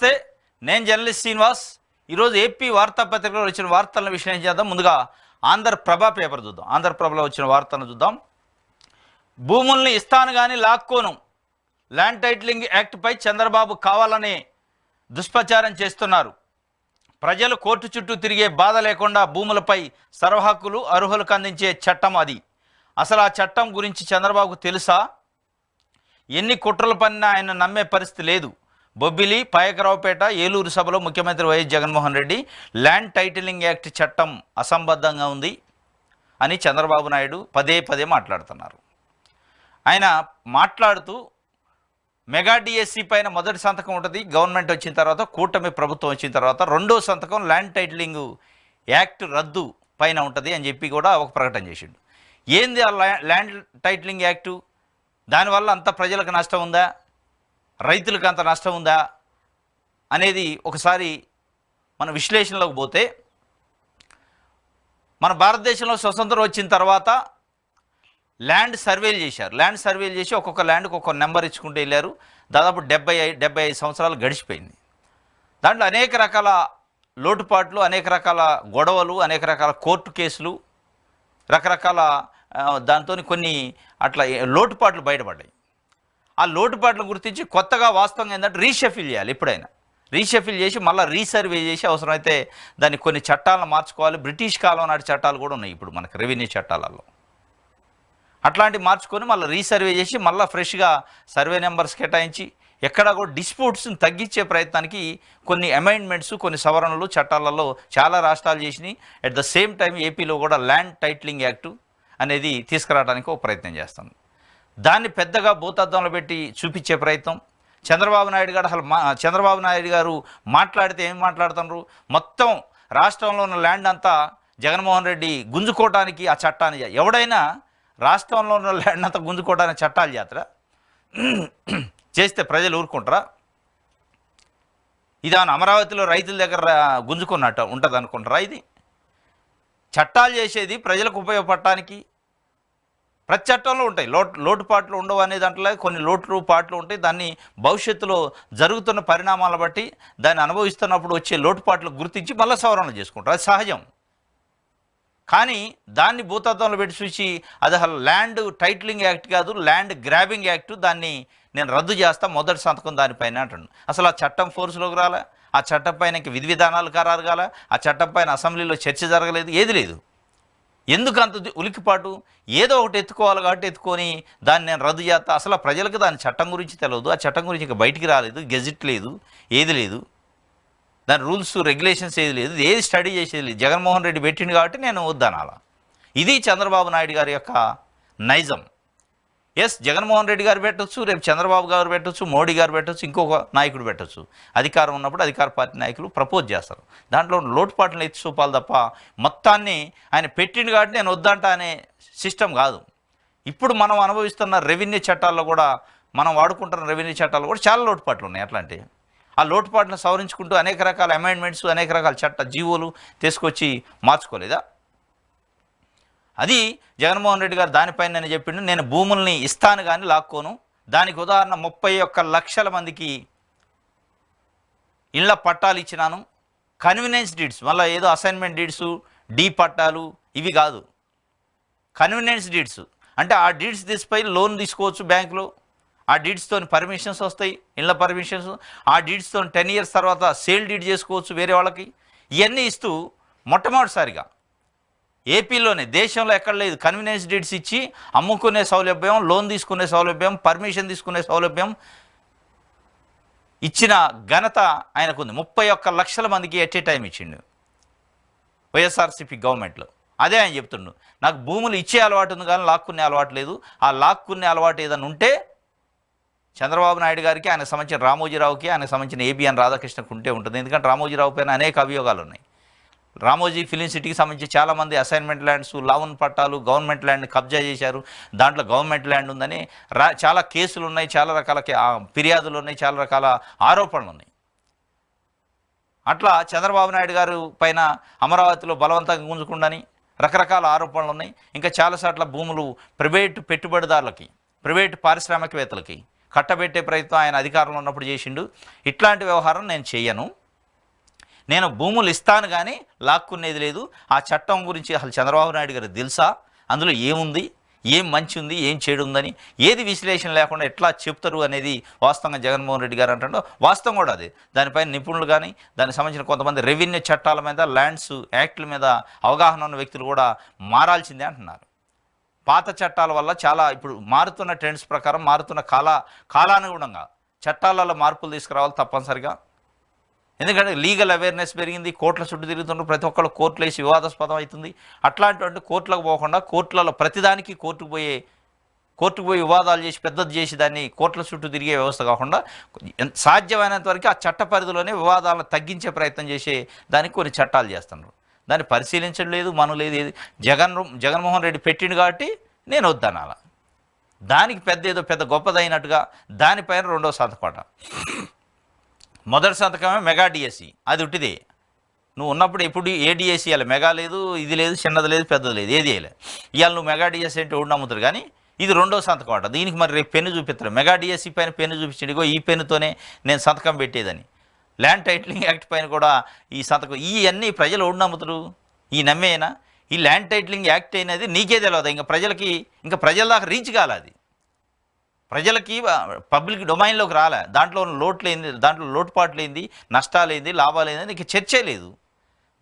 నమస్తే, నేను జర్నలిస్ట్ శ్రీనివాస్. ఈరోజు ఏపీ వార్తాపత్రికలో వచ్చిన వార్తలను విశ్లేషణ చేద్దాం. ముందుగా ఆంధ్రప్రభ పేపర్ చూద్దాం. ఆంధ్రప్రభలో వచ్చిన వార్తలను చూద్దాం. భూముల్ని ఇస్తాను కానీ లాక్కోను, ల్యాండ్ టైటిలింగ్ యాక్ట్పై చంద్రబాబు కావాలని దుష్ప్రచారం చేస్తున్నారు. ప్రజలు కోర్టు చుట్టూ తిరిగే బాధ లేకుండా భూములపై సర్వహక్కులు అర్హులకు అందించే చట్టం అది. అసలు ఆ చట్టం గురించి చంద్రబాబుకు తెలుసా? ఎన్ని కుట్రలు పన్నా ఆయన నమ్మే పరిస్థితి లేదు. బొబ్బిలి, పాయకరావుపేట, ఏలూరు సభలో ముఖ్యమంత్రి YS Jaganmohan Reddy land titling act చట్టం అసంబద్ధంగా ఉంది అని చంద్రబాబు నాయుడు పదే పదే మాట్లాడుతున్నారు. ఆయన మాట్లాడుతూ మెగా డిఎస్సి పైన మొదటి సంతకం ఉంటుంది గవర్నమెంట్ వచ్చిన తర్వాత, కూటమి ప్రభుత్వం వచ్చిన తర్వాత. రెండో సంతకం ల్యాండ్ టైటిలింగ్ యాక్ట్ రద్దు పైన ఉంటుంది అని చెప్పి కూడా ఒక ప్రకటన చేసిండు. ఏంది ఆ ల్యాండ్ టైటిలింగ్ యాక్టు? దానివల్ల అంత ప్రజలకు నష్టం ఉందా, రైతులకు అంత నష్టం ఉందా అనేది ఒకసారి మన విశ్లేషణలోకి పోతే, మన భారతదేశంలో స్వతంత్రం వచ్చిన తర్వాత ల్యాండ్ సర్వేలు చేశారు. ల్యాండ్ సర్వేలు చేసి ఒక్కొక్క ల్యాండ్కి ఒక్కొక్క నెంబర్ ఇచ్చుకుంటూ వెళ్ళారు. దాదాపు 75 సంవత్సరాలు గడిచిపోయింది. దాంట్లో అనేక రకాల లోటుపాట్లు, అనేక రకాల గొడవలు, అనేక రకాల కోర్టు కేసులు, రకరకాల దాంతో కొన్ని అట్లా లోటుపాట్లు బయటపడ్డాయి. ఆ లోటుపాట్లను గుర్తించి కొత్తగా వాస్తవంగా ఏంటంటే రీషఫిల్ చేయాలి. ఎప్పుడైనా రీషఫిల్ చేసి మళ్ళీ రీసర్వే చేసి అవసరమైతే దాన్ని కొన్ని చట్టాలను మార్చుకోవాలి. బ్రిటిష్ కాలం నాటి చట్టాలు కూడా ఉన్నాయి ఇప్పుడు మనకు రెవెన్యూ చట్టాలలో. అట్లాంటివి మార్చుకొని మళ్ళీ రీసర్వే చేసి మళ్ళీ ఫ్రెష్గా సర్వే నెంబర్స్ కేటాయించి ఎక్కడ కూడా డిస్ప్యూట్స్ని తగ్గించే ప్రయత్నానికి కొన్ని అమెండ్మెంట్స్, కొన్ని సవరణలు చట్టాలలో చాలా రాష్ట్రాలు చేసినాయి. అట్ ద సేమ్ టైం ఏపీలో కూడా ల్యాండ్ టైటిలింగ్ యాక్టు అనేది తీసుకురావడానికి ఒక ప్రయత్నం చేస్తాం. దాన్ని పెద్దగా భూతద్దంలో పెట్టి చూపించే ప్రయత్నం చంద్రబాబు నాయుడు గారు మాట్లాడితే ఏం మాట్లాడుతున్నారు? మొత్తం రాష్ట్రంలో ఉన్న ల్యాండ్ అంతా జగన్మోహన్ రెడ్డి గుంజుకోవడానికి ఆ చట్టాన్ని, ఎవడైనా రాష్ట్రంలో ఉన్న ల్యాండ్ అంతా గుంజుకోవడానికి చట్టాలు చేస్తే ప్రజలు ఊరుకుంటారా? ఇది అమరావతిలో రైతుల దగ్గర గుంజుకున్నట్టు ఉంటుంది అనుకుంటారా? ఇది చట్టాలు చేసేది ప్రజలకు ఉపయోగపడటానికి. ప్రతి చట్టంలో ఉంటాయి లోటుపాట్లు ఉండవు అనే దాంట్లో కొన్ని లోటుపాట్లు ఉంటాయి. దాన్ని భవిష్యత్తులో జరుగుతున్న పరిణామాలను బట్టి దాన్ని అనుభవిస్తున్నప్పుడు వచ్చే లోటుపాట్లు గుర్తించి మళ్ళీ సవరణలు చేసుకుంటారు. అది సహజం. కానీ దాన్ని భూతత్వంలో పెట్టి చూసి అది అసలు ల్యాండ్ టైటిలింగ్ యాక్ట్ కాదు, ల్యాండ్ గ్రాబింగ్ యాక్ట్, దాన్ని నేను రద్దు చేస్తా, మొదటి సంతకం దానిపైన అంటాను. అసలు ఆ చట్టం ఫోర్స్లోకి రాలే, ఆ చట్టం పైన ఇంక విధి విధానాలు ఖరారు కాలే, ఆ చట్టం పైన అసెంబ్లీలో చర్చ జరగలేదు, ఏది లేదు. ఎందుకు అంత ఉలికిపాటు? ఏదో ఒకటి ఎత్తుకోవాలి కాబట్టి ఎత్తుకొని దాన్ని నేను రద్దు చేస్తా. అసలు ప్రజలకు దాని చట్టం గురించి తెలియదు, ఆ చట్టం గురించి ఇంకా బయటికి రాలేదు, గెజిట్ లేదు, ఏది లేదు, దాని రూల్స్ రెగ్యులేషన్స్ ఏది లేదు, ఏది స్టడీ చేసేది లేదు. జగన్మోహన్ రెడ్డి పెట్టింది కాబట్టి నేను వద్దనాలా. ఇది చంద్రబాబు నాయుడు గారి యొక్క నైజం. ఎస్, జగన్మోహన్ రెడ్డి గారు పెట్టవచ్చు, రేపు చంద్రబాబు గారు పెట్టవచ్చు, మోడీ గారు పెట్టవచ్చు, ఇంకొక నాయకుడు పెట్టవచ్చు. అధికారం ఉన్నప్పుడు అధికార పార్టీ నాయకులు ప్రపోజ్ చేస్తారు. దాంట్లో లోటుపాట్లను ఎత్తి చూపాలి తప్ప మొత్తాన్ని ఆయన పెట్టింది కాబట్టి నేను వద్దంట అనే సిస్టమ్ కాదు. ఇప్పుడు మనం అనుభవిస్తున్న రెవెన్యూ చట్టాల్లో కూడా, మనం వాడుకుంటున్న రెవెన్యూ చట్టాల్లో కూడా చాలా లోటుపాట్లు ఉన్నాయి. అట్లాంటివి ఆ లోటుపాట్లను సవరించుకుంటూ అనేక రకాల అమెండ్మెంట్స్, అనేక రకాల జీవోలు తీసుకొచ్చి మార్చుకోలేదా? అది జగన్మోహన్ రెడ్డి గారు దానిపైన నేను చెప్పిండు, నేను భూముల్ని ఇస్తాను కానీ లాక్కోను. దానికి ఉదాహరణ 31 లక్షల మందికి ఇళ్ల పట్టాలు ఇచ్చినాను. కన్వీనియన్స్ డీడ్స్, మళ్ళీ ఏదో అసైన్మెంట్ డీడ్స్, డీ పట్టాలు ఇవి కాదు, కన్వీనియన్స్ డీడ్స్. అంటే ఆ డీడ్స్ తీసిపోయి లోన్ తీసుకోవచ్చు బ్యాంకులో, ఆ డీడ్స్తో పర్మిషన్స్ వస్తాయి, ఇళ్ళ పర్మిషన్స్. ఆ డీడ్స్తో 10 ఇయర్స్ తర్వాత సేల్ డీడ్ చేసుకోవచ్చు వేరే వాళ్ళకి. ఇవన్నీ ఇస్తూ మొట్టమొదటిసారిగా ఏపీలోనే, దేశంలో ఎక్కడ లేదు, కన్వీనియన్స్ డీడ్స్ ఇచ్చి అమ్ముకునే సౌలభ్యం, లోన్ తీసుకునే సౌలభ్యం, పర్మిషన్ తీసుకునే సౌలభ్యం ఇచ్చిన ఘనత ఆయనకుంది. 31 లక్షల మందికి ఎట్ ఏ టైం ఇచ్చిండు వైఎస్ఆర్సీపీ గవర్నమెంట్లో. అదే ఆయన చెప్తుండు, నాకు భూములు ఇచ్చే అలవాటు ఉంది కానీ లాక్కునే అలవాటు లేదు. ఆ లాక్కునే అలవాటు ఏదైనా ఉంటే చంద్రబాబు నాయుడు గారికి, ఆయనకు సంబంధించిన రామోజీరావుకి, ఆయనకు సంబంధించిన ఏబిఎన్ రాధాకృష్ణకు ఉంటే ఉంటుంది. ఎందుకంటే రామోజీరావు పైన అనేక అభియోగాలు ఉన్నాయి. రామోజీ ఫిలిం సిటీకి సంబంధించి చాలామంది అసైన్మెంట్ ల్యాండ్స్, లావన్ పట్టాలు, గవర్నమెంట్ ల్యాండ్ని కబ్జా చేశారు, దాంట్లో గవర్నమెంట్ ల్యాండ్ ఉందని చాలా కేసులు ఉన్నాయి, చాలా రకాల ఫిర్యాదులు ఉన్నాయి, చాలా రకాల ఆరోపణలు ఉన్నాయి. అట్లా చంద్రబాబు నాయుడు గారు పైన అమరావతిలో బలవంతంగా గుంజుకుండని రకరకాల ఆరోపణలు ఉన్నాయి. ఇంకా చాలాసార్లు భూములు ప్రైవేటు పెట్టుబడిదారులకి, ప్రైవేటు పారిశ్రామికవేత్తలకి కట్టబెట్టే ప్రయత్నం ఆయన అధికారంలో ఉన్నప్పుడు చేసిండు. ఇట్లాంటి వ్యవహారం నేను చేయను. నేను భూములు ఇస్తాను కానీ లాక్కునేది లేదు. ఆ చట్టం గురించి అసలు చంద్రబాబు నాయుడు గారు తెలుసా, అందులో ఏముంది, ఏం మంచి ఉంది, ఏం చెడు ఉందని ఏది విశ్లేషణ లేకుండా ఎట్లా చెప్తారు అనేది వాస్తవంగా జగన్మోహన్ రెడ్డి గారు అంటాడు. వాస్తవం కూడా అది. దానిపైన నిపుణులు కానీ దానికి సంబంధించిన కొంతమంది రెవెన్యూ చట్టాల మీద, ల్యాండ్స్ యాక్ట్ల మీద అవగాహన ఉన్న వ్యక్తులు కూడా మారాల్సిందే అంటున్నారు. పాత చట్టాల వల్ల చాలా ఇప్పుడు మారుతున్న ట్రెండ్స్ ప్రకారం మారుతున్న కాలానుగుణంగా చట్టాలలో మార్పులు తీసుకురావాలి తప్పనిసరిగా. ఎందుకంటే లీగల్ అవేర్నెస్ పెరిగింది, కోర్టుల చుట్టూ తిరుగుతుండ్రు, ప్రతి ఒక్కళ్ళు కోర్టులు వేసి వివాదాస్పదం అవుతుంది. అట్లాంటి కోర్టులకు పోకుండా కోర్టులలో ప్రతిదానికి కోర్టుకు పోయి వివాదాలు చేసి పెద్దది చేసి దాన్ని కోర్టుల చుట్టూ తిరిగే వ్యవస్థ కాకుండా సాధ్యమైనంత వరకు ఆ చట్ట పరిధిలోనే వివాదాలను తగ్గించే ప్రయత్నం చేసే దానికి కొన్ని చట్టాలు చేస్తున్నారు. దాన్ని పరిశీలించడం లేదు, మనం లేదు. జగన్మోహన్ రెడ్డి పెట్టిండు కాబట్టి నేను వద్దనాల. దానికి పెద్ద గొప్పదైనట్టుగా దానిపైన రెండో సంతకం. మొదటి సంతకమే మెగా డిఎస్సి, అది ఉట్టిదే. నువ్వు ఉన్నప్పుడు ఎప్పుడు ఏ డిఎస్సి ఇవ్వాలి, మెగా లేదు, ఇది లేదు, చిన్నది లేదు, పెద్దది లేదు, ఏది వేయలే. ఇవాళ నువ్వు మెగా డిఎస్సి అంటే ఉండి నమ్ముతారు కానీ ఇది రెండో సంతకం అట. దీనికి మరి రేపు పెన్ను చూపిస్తారు. మెగా డిఎస్సి పైన పెన్ను చూపించండి, ఇగో ఈ పెన్నుతోనే నేను సంతకం పెట్టేదని. ల్యాండ్ టైటిలింగ్ యాక్ట్ పైన కూడా ఈ సంతకం. ఇవన్నీ ప్రజలు ఉండి నమ్ముతారు, ఈ నమ్మేనా? ఈ ల్యాండ్ టైటిలింగ్ యాక్ట్ అయినది నీకే తెలియదు, ఇంకా ప్రజల దాకా రీచ్ కాలే. అది ప్రజలకి పబ్లిక్ డొమైన్లోకి రాలే. దాంట్లో లోటుపాట్లేంది, నష్టాలేంది, లాభాలేంది నీకు చర్చే లేదు.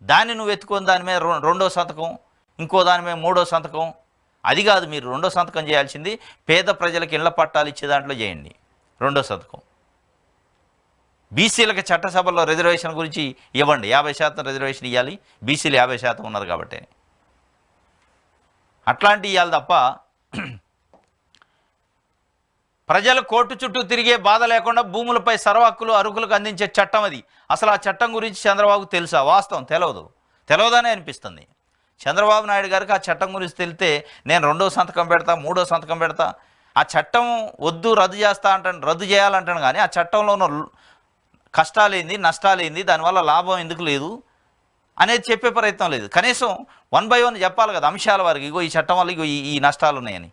దాన్ని నువ్వు ఎత్తుకొని దాని మీద రెండో సంతకం, ఇంకో దాని మీద మూడో సంతకం. అది కాదు, మీరు రెండో సంతకం చేయాల్సింది పేద ప్రజలకు ఇళ్ల పట్టాలు ఇచ్చే దాంట్లో చేయండి రెండో సంతకం. బీసీలకు చట్టసభలో రిజర్వేషన్ గురించి ఇవ్వండి, 50% రిజర్వేషన్ ఇవ్వాలి, బీసీలు 50% ఉన్నారు కాబట్టి. అట్లాంటి ఇవ్వాలి తప్ప ప్రజలు కోర్టు చుట్టూ తిరిగే బాధ లేకుండా భూములపై సర్వ హక్కులు అర్హులకు అందించే చట్టం అది. అసలు ఆ చట్టం గురించి చంద్రబాబుకు తెలుసా? వాస్తవం తెలియదనే అనిపిస్తుంది. చంద్రబాబు నాయుడు గారికి ఆ చట్టం గురించి తెలితే నేను రెండో సంతకం పెడతా, మూడో సంతకం పెడతా. ఆ చట్టం వద్దు, రద్దు చేయాలంటాను కానీ ఆ చట్టంలో ఉన్న కష్టాలేంది, నష్టాలేంది, దానివల్ల లాభం ఎందుకు లేదు అనేది చెప్పే ప్రయత్నం లేదు. కనీసం 1 by 1 చెప్పాలి కదా అంశాల వారికి. ఇగో ఈ చట్టం వల్ల ఇగో ఈ నష్టాలు ఉన్నాయని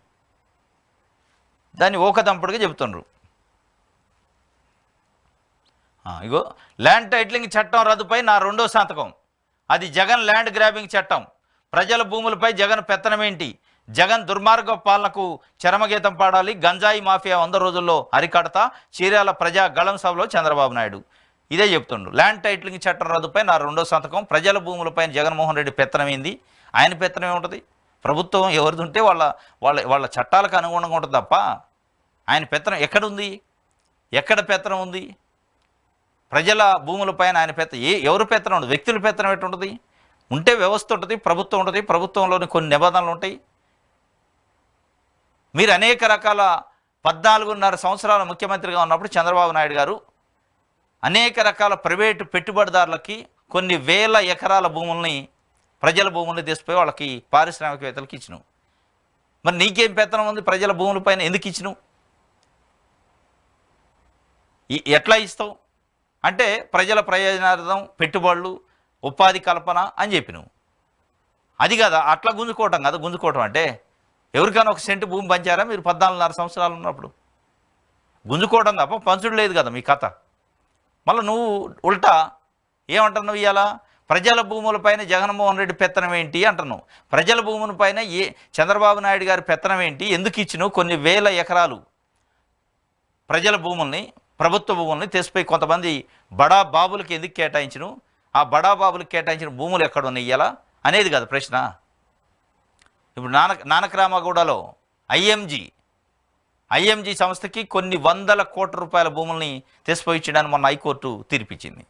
దాన్ని ఓకదంపుడుగా చెబుతుండ్రు. ఇగో ల్యాండ్ టైటిలింగ్ చట్టం రద్దుపై నా రెండో సంతకం. అది జగన్ ల్యాండ్ గ్రాబింగ్ చట్టం. ప్రజల భూములపై జగన్ పెత్తనమేంటి? జగన్ దుర్మార్గ పాలనకు చరమగీతం పాడాలి. గంజాయి మాఫియా 100 రోజుల్లో అరికడతా. చీరాల ప్రజా గళం సభలో చంద్రబాబు నాయుడు ఇదే చెప్తుండు. ల్యాండ్ టైటిలింగ్ చట్టం రద్దుపై నా రెండో సంతకం. ప్రజల భూములపై జగన్మోహన్ రెడ్డి పెత్తనమైంది. ఆయన పెత్తనం ఏముంటుంది? ప్రభుత్వం ఎవరిది ఉంటే వాళ్ళ చట్టాలకు అనుగుణంగా ఉంటుంది తప్ప ఆయన పెత్తనం ఎక్కడుంది? ఎక్కడ పెత్తనం ఉంది? ప్రజల భూములపైన ఆయన ఎవరు పెత్తనం ఉండదు. వ్యక్తుల పెత్తనం ఎట్టుంటుంది? ఉంటే వ్యవస్థ ఉంటుంది, ప్రభుత్వం ఉంటుంది. ప్రభుత్వంలోని కొన్ని నిబంధనలు ఉంటాయి. మీరు అనేక రకాల 14.5 సంవత్సరాల ముఖ్యమంత్రిగా ఉన్నప్పుడు చంద్రబాబు నాయుడు గారు అనేక రకాల ప్రైవేటు పెట్టుబడిదారులకి కొన్ని వేల ఎకరాల భూముల్ని, ప్రజల భూముల్ని తీసిపోయి వాళ్ళకి పారిశ్రామికవేత్తలకి ఇచ్చినావు. మరి నీకేం పెత్తనం ఉంది ప్రజల భూములపైన? ఎందుకు ఇచ్చినావు? ఎట్లా ఇస్తావు అంటే ప్రజల ప్రయోజనార్థం, పెట్టుబడులు, ఉపాధి కల్పన అని చెప్పినావు. అది కదా అట్లా గుంజుకోవటం కదా. గుంజుకోవటం అంటే ఎవరికైనా 1 సెంటు భూమి పంచారా మీరు 14.5 సంవత్సరాలు ఉన్నప్పుడు? గుంజుకోవడం తప్ప పంచుడు లేదు కదా మీ కథ. మళ్ళీ నువ్వు ఉల్టా ఏమంటున్నావు? ఇవాళ ప్రజల భూములపైన జగన్మోహన్ రెడ్డి పెత్తనం ఏంటి అంటున్నావు. ప్రజల భూములపైన చంద్రబాబు నాయుడు గారి పెత్తనం ఏంటి? ఎందుకు ఇచ్చినావు? కొన్ని వేల ఎకరాలు ప్రజల భూముల్ని, ప్రభుత్వ భూముల్ని తెసిపోయి కొంతమంది బడా బాబులకి ఎందుకు కేటాయించను? ఆ బడా బాబులకు కేటాయించిన భూములు ఎక్కడ ఉన్నాయి ఇవాళ అనేది కదా ప్రశ్న. ఇప్పుడు నానక్రామగూడలో ఐఎంజీ సంస్థకి కొన్ని 100 కోట్ల రూపాయల భూముల్ని తెసిపోయించడానికి మొన్న హైకోర్టు తీర్పిచ్చింది.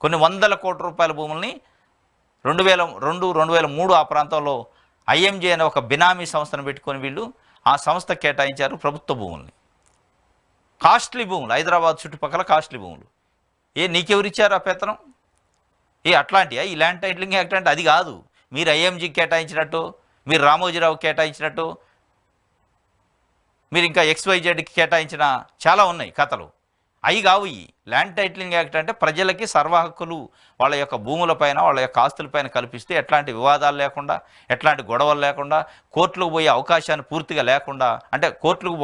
కొన్ని 100 కోట్ల రూపాయల భూముల్ని 2002-2003 ఆ ప్రాంతంలో ఐఎంజీ అనే ఒక బినామీ సంస్థను పెట్టుకొని వీళ్ళు ఆ సంస్థ కేటాయించారు ప్రభుత్వ భూముల్ని. కాస్ట్లీ భూములు, హైదరాబాద్ చుట్టుపక్కల కాస్ట్లీ భూములు. నీకెవరిచ్చారు ఆ పెత్తనం? అట్లాంటియా ఈ ల్యాండ్ టైటిలింగ్ యాక్ట్ అంటే? అది కాదు. మీరు ఐఎంజీకి కేటాయించినట్టు, మీరు రామోజీరావుకి కేటాయించినట్టు, మీరు ఇంకా XYZకి కేటాయించిన చాలా ఉన్నాయి కథలు. అవి కావు. ఈ ల్యాండ్ టైటిలింగ్ యాక్ట్ అంటే ప్రజలకి సర్వ హక్కులు వాళ్ళ యొక్క భూములపైన వాళ్ళ యొక్క ఆస్తులపైన కల్పిస్తే ఎట్లాంటి వివాదాలు లేకుండా, ఎట్లాంటి గొడవలు లేకుండా, కోర్టులకు పోయే అవకాశాన్ని పూర్తిగా లేకుండా, అంటే కోర్టులకు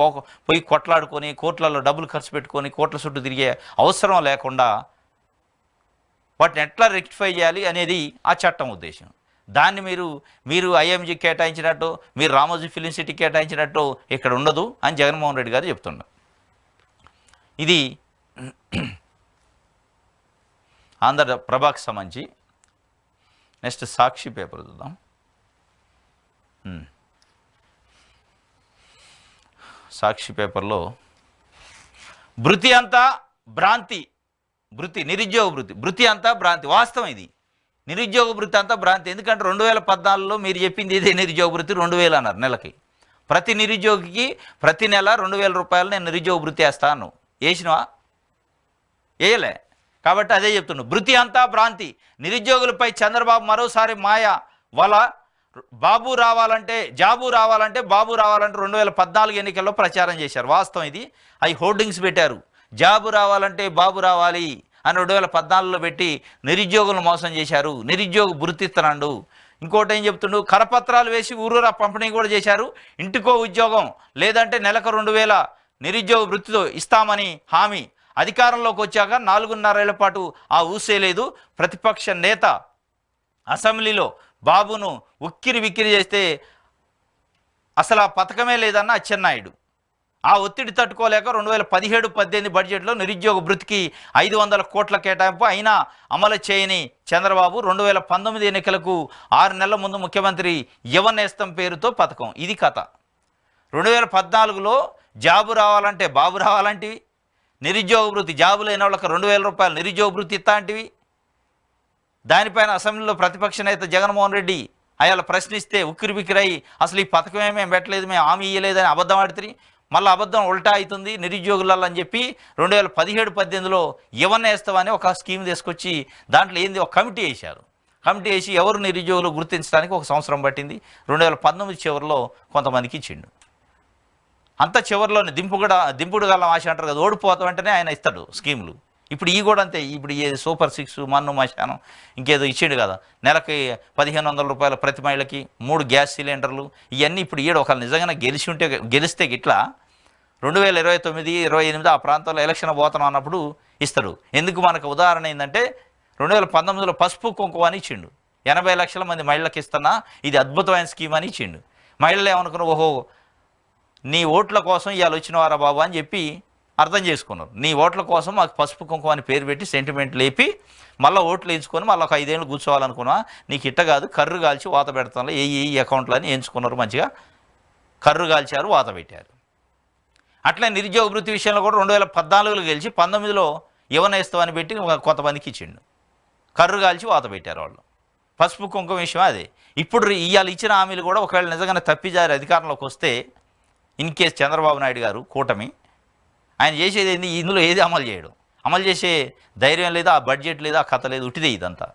పోయి కొట్లాడుకొని కోర్టులలో డబ్బులు ఖర్చు పెట్టుకొని కోర్టుల చుట్టూ తిరిగే అవసరం లేకుండా వాటిని ఎట్లా రెక్టిఫై చేయాలి అనేది ఆ చట్టం ఉద్దేశం. దాన్ని మీరు ఐఎంజీ కేటాయించినట్టు, మీరు రామోజీ ఫిలిం సిటీ కేటాయించినట్టు ఇక్కడ ఉండదు అని జగన్మోహన్ రెడ్డి గారు చెప్తున్నారు. ఇది ఆంధ్ర ప్రభాకి సంబంధించి. నెక్స్ట్ సాక్షి పేపర్ చూద్దాం. సాక్షి పేపర్లో భృతి అంతా భ్రాంతి, నిరుద్యోగ భృతి అంతా భ్రాంతి. వాస్తవం ఇది, నిరుద్యోగ భృతి అంతా భ్రాంతి. ఎందుకంటే 2014లో మీరు చెప్పింది ఇదే నిరుద్యోగ భృతి 2000 అన్నారు నెలకి. ప్రతి నిరుద్యోగికి ప్రతి నెల 2000 రూపాయలు నేను నిరుద్యోగ భృతి వేస్తాను. వేసినవా? వేయలే. కాబట్టి అదే చెప్తున్నాను, భృతి అంతా భ్రాంతి. నిరుద్యోగులపై చంద్రబాబు మరోసారి మాయ వల. జాబు రావాలంటే బాబు రావాలంటే 2014 ఎన్నికల్లో ప్రచారం చేశారు. వాస్తవం ఇది. అవి హోర్డింగ్స్ పెట్టారు. జాబు రావాలంటే బాబు రావాలి అని 2014లో పెట్టి నిరుద్యోగులను మోసం చేశారు. నిరుద్యోగ భృతి ఇస్తున్నాడు. ఇంకోటి ఏం చెప్తుండు, కరపత్రాలు వేసి ఊరూరా పంపిణీ కూడా చేశారు. ఇంటికో ఉద్యోగం లేదంటే నెలకు 2000 నిరుద్యోగ భృతితో ఇస్తామని హామీ. అధికారంలోకి వచ్చాక 4.5 ఏళ్ల పాటు ఆ ఊసే లేదు. ప్రతిపక్ష నేత అసెంబ్లీలో బాబును ఉక్కిరి విక్కిరి చేస్తే అసలు ఆ పథకమే లేదన్న అచ్చెన్నాయుడు. ఆ ఒత్తిడి తట్టుకోలేక 2017-18 బడ్జెట్లో నిరుద్యోగ భృతికి 500 కోట్ల కేటాయింపు అయినా అమలు చేయని చంద్రబాబు 2019 ఎన్నికలకు 6 నెలల ముందు ముఖ్యమంత్రి యువ నేస్తం పేరుతో పథకం. ఇది కథ. 2014లో జాబు రావాలంటే బాబు రావాలంటివి, నిరుద్యోగ భృతి జాబు లేని వాళ్ళకి 2000 రూపాయలు నిరుద్యోగ భృతి ఇస్తాంటివి. దానిపైన అసెంబ్లీలో ప్రతిపక్ష నేత జగన్మోహన్ రెడ్డి అయాల ప్రశ్నిస్తే ఉక్కిరి బిక్కిరై అసలు ఈ పథకం మేము పెట్టలేదు, మేము హామీ ఇయ్యలేదని అబద్ధం ఆడుతుంది. మళ్ళీ అబద్ధం ఉల్టా అవుతుంది నిరుద్యోగులలో అని చెప్పి 2017-18లో యువన వేస్తామని ఒక స్కీమ్ తీసుకొచ్చి దాంట్లో ఏంది ఒక కమిటీ వేశారు. కమిటీ వేసి ఎవరు నిరుద్యోగులు గుర్తించడానికి 1 సంవత్సరం పట్టింది. 2019 చివరిలో కొంతమందికి ఇచ్చిండు. అంత చివరిలోనే దింపుడు గల ఆశ అంటారు కదా, ఓడిపోతాం వెంటనే ఆయన ఇస్తాడు స్కీములు. ఇప్పుడు ఈ కూడా అంతే. ఇప్పుడు ఈ సూపర్ 6 మన్ను మశానం ఇంకేదో ఇచ్చిండు కదా, నెలకి 1500 రూపాయలు ప్రతి మహిళకి, 3 గ్యాస్ సిలిండర్లు. ఇవన్నీ ఇప్పుడు ఒకళ్ళు నిజంగానే గెలిస్తే గిట్లా 2029-28 ఆ ప్రాంతంలో ఎలక్షన్ పోతాం అన్నప్పుడు ఇస్తారు. ఎందుకు మనకు ఉదాహరణ ఏంటంటే 2019లో పసుపు కుంకుమ అని ఇచ్చిండు. 80 లక్షల మంది మహిళలకు ఇస్తున్నా, ఇది అద్భుతమైన స్కీమ్ అని ఇచ్చిండు. మహిళలు ఏమనుకున్నారు, ఓహో నీ ఓట్ల కోసం ఇవాళ వచ్చినవారా బాబు అని చెప్పి అర్థం చేసుకున్నారు. నీ ఓట్ల కోసం మాకు పసుపు కుంకుమ అని పేరు పెట్టి సెంటిమెంట్ లేపి మళ్ళీ ఓట్లు వేయించుకొని మళ్ళీ ఒక 5 ఏళ్ళు కూర్చోవాలనుకున్నా. నీకు ఇట్ట కాదు, కర్రు కాల్చి వాత పెడతాను ఈ అకౌంట్లు అని ఎంచుకున్నారు. మంచిగా కర్రు కాల్చారు, వాత పెట్టారు. అట్లే నిరుద్యోగ భృతి విషయంలో కూడా 2014లో గెలిచి 19లో యువనేస్తామని పెట్టి కొంతమందికి ఇచ్చిండు. కర్రు కాల్చి వాత పెట్టారు వాళ్ళు. పసుపు కుంకుమ విషయం అదే. ఇప్పుడు ఇవాళ ఇచ్చిన హామీలు కూడా ఒకవేళ నిజంగానే తప్పిజారి అధికారంలోకి వస్తే, ఇన్ కేసు చంద్రబాబు నాయుడు గారు కూటమి, ఆయన చేసేది ఏంది, ఇందులో ఏది అమలు చేయడం, అమలు చేసే ధైర్యం లేదా, ఆ బడ్జెట్ లేదా, ఆ కథ లేదు, ఉట్టిదే ఇదంతా.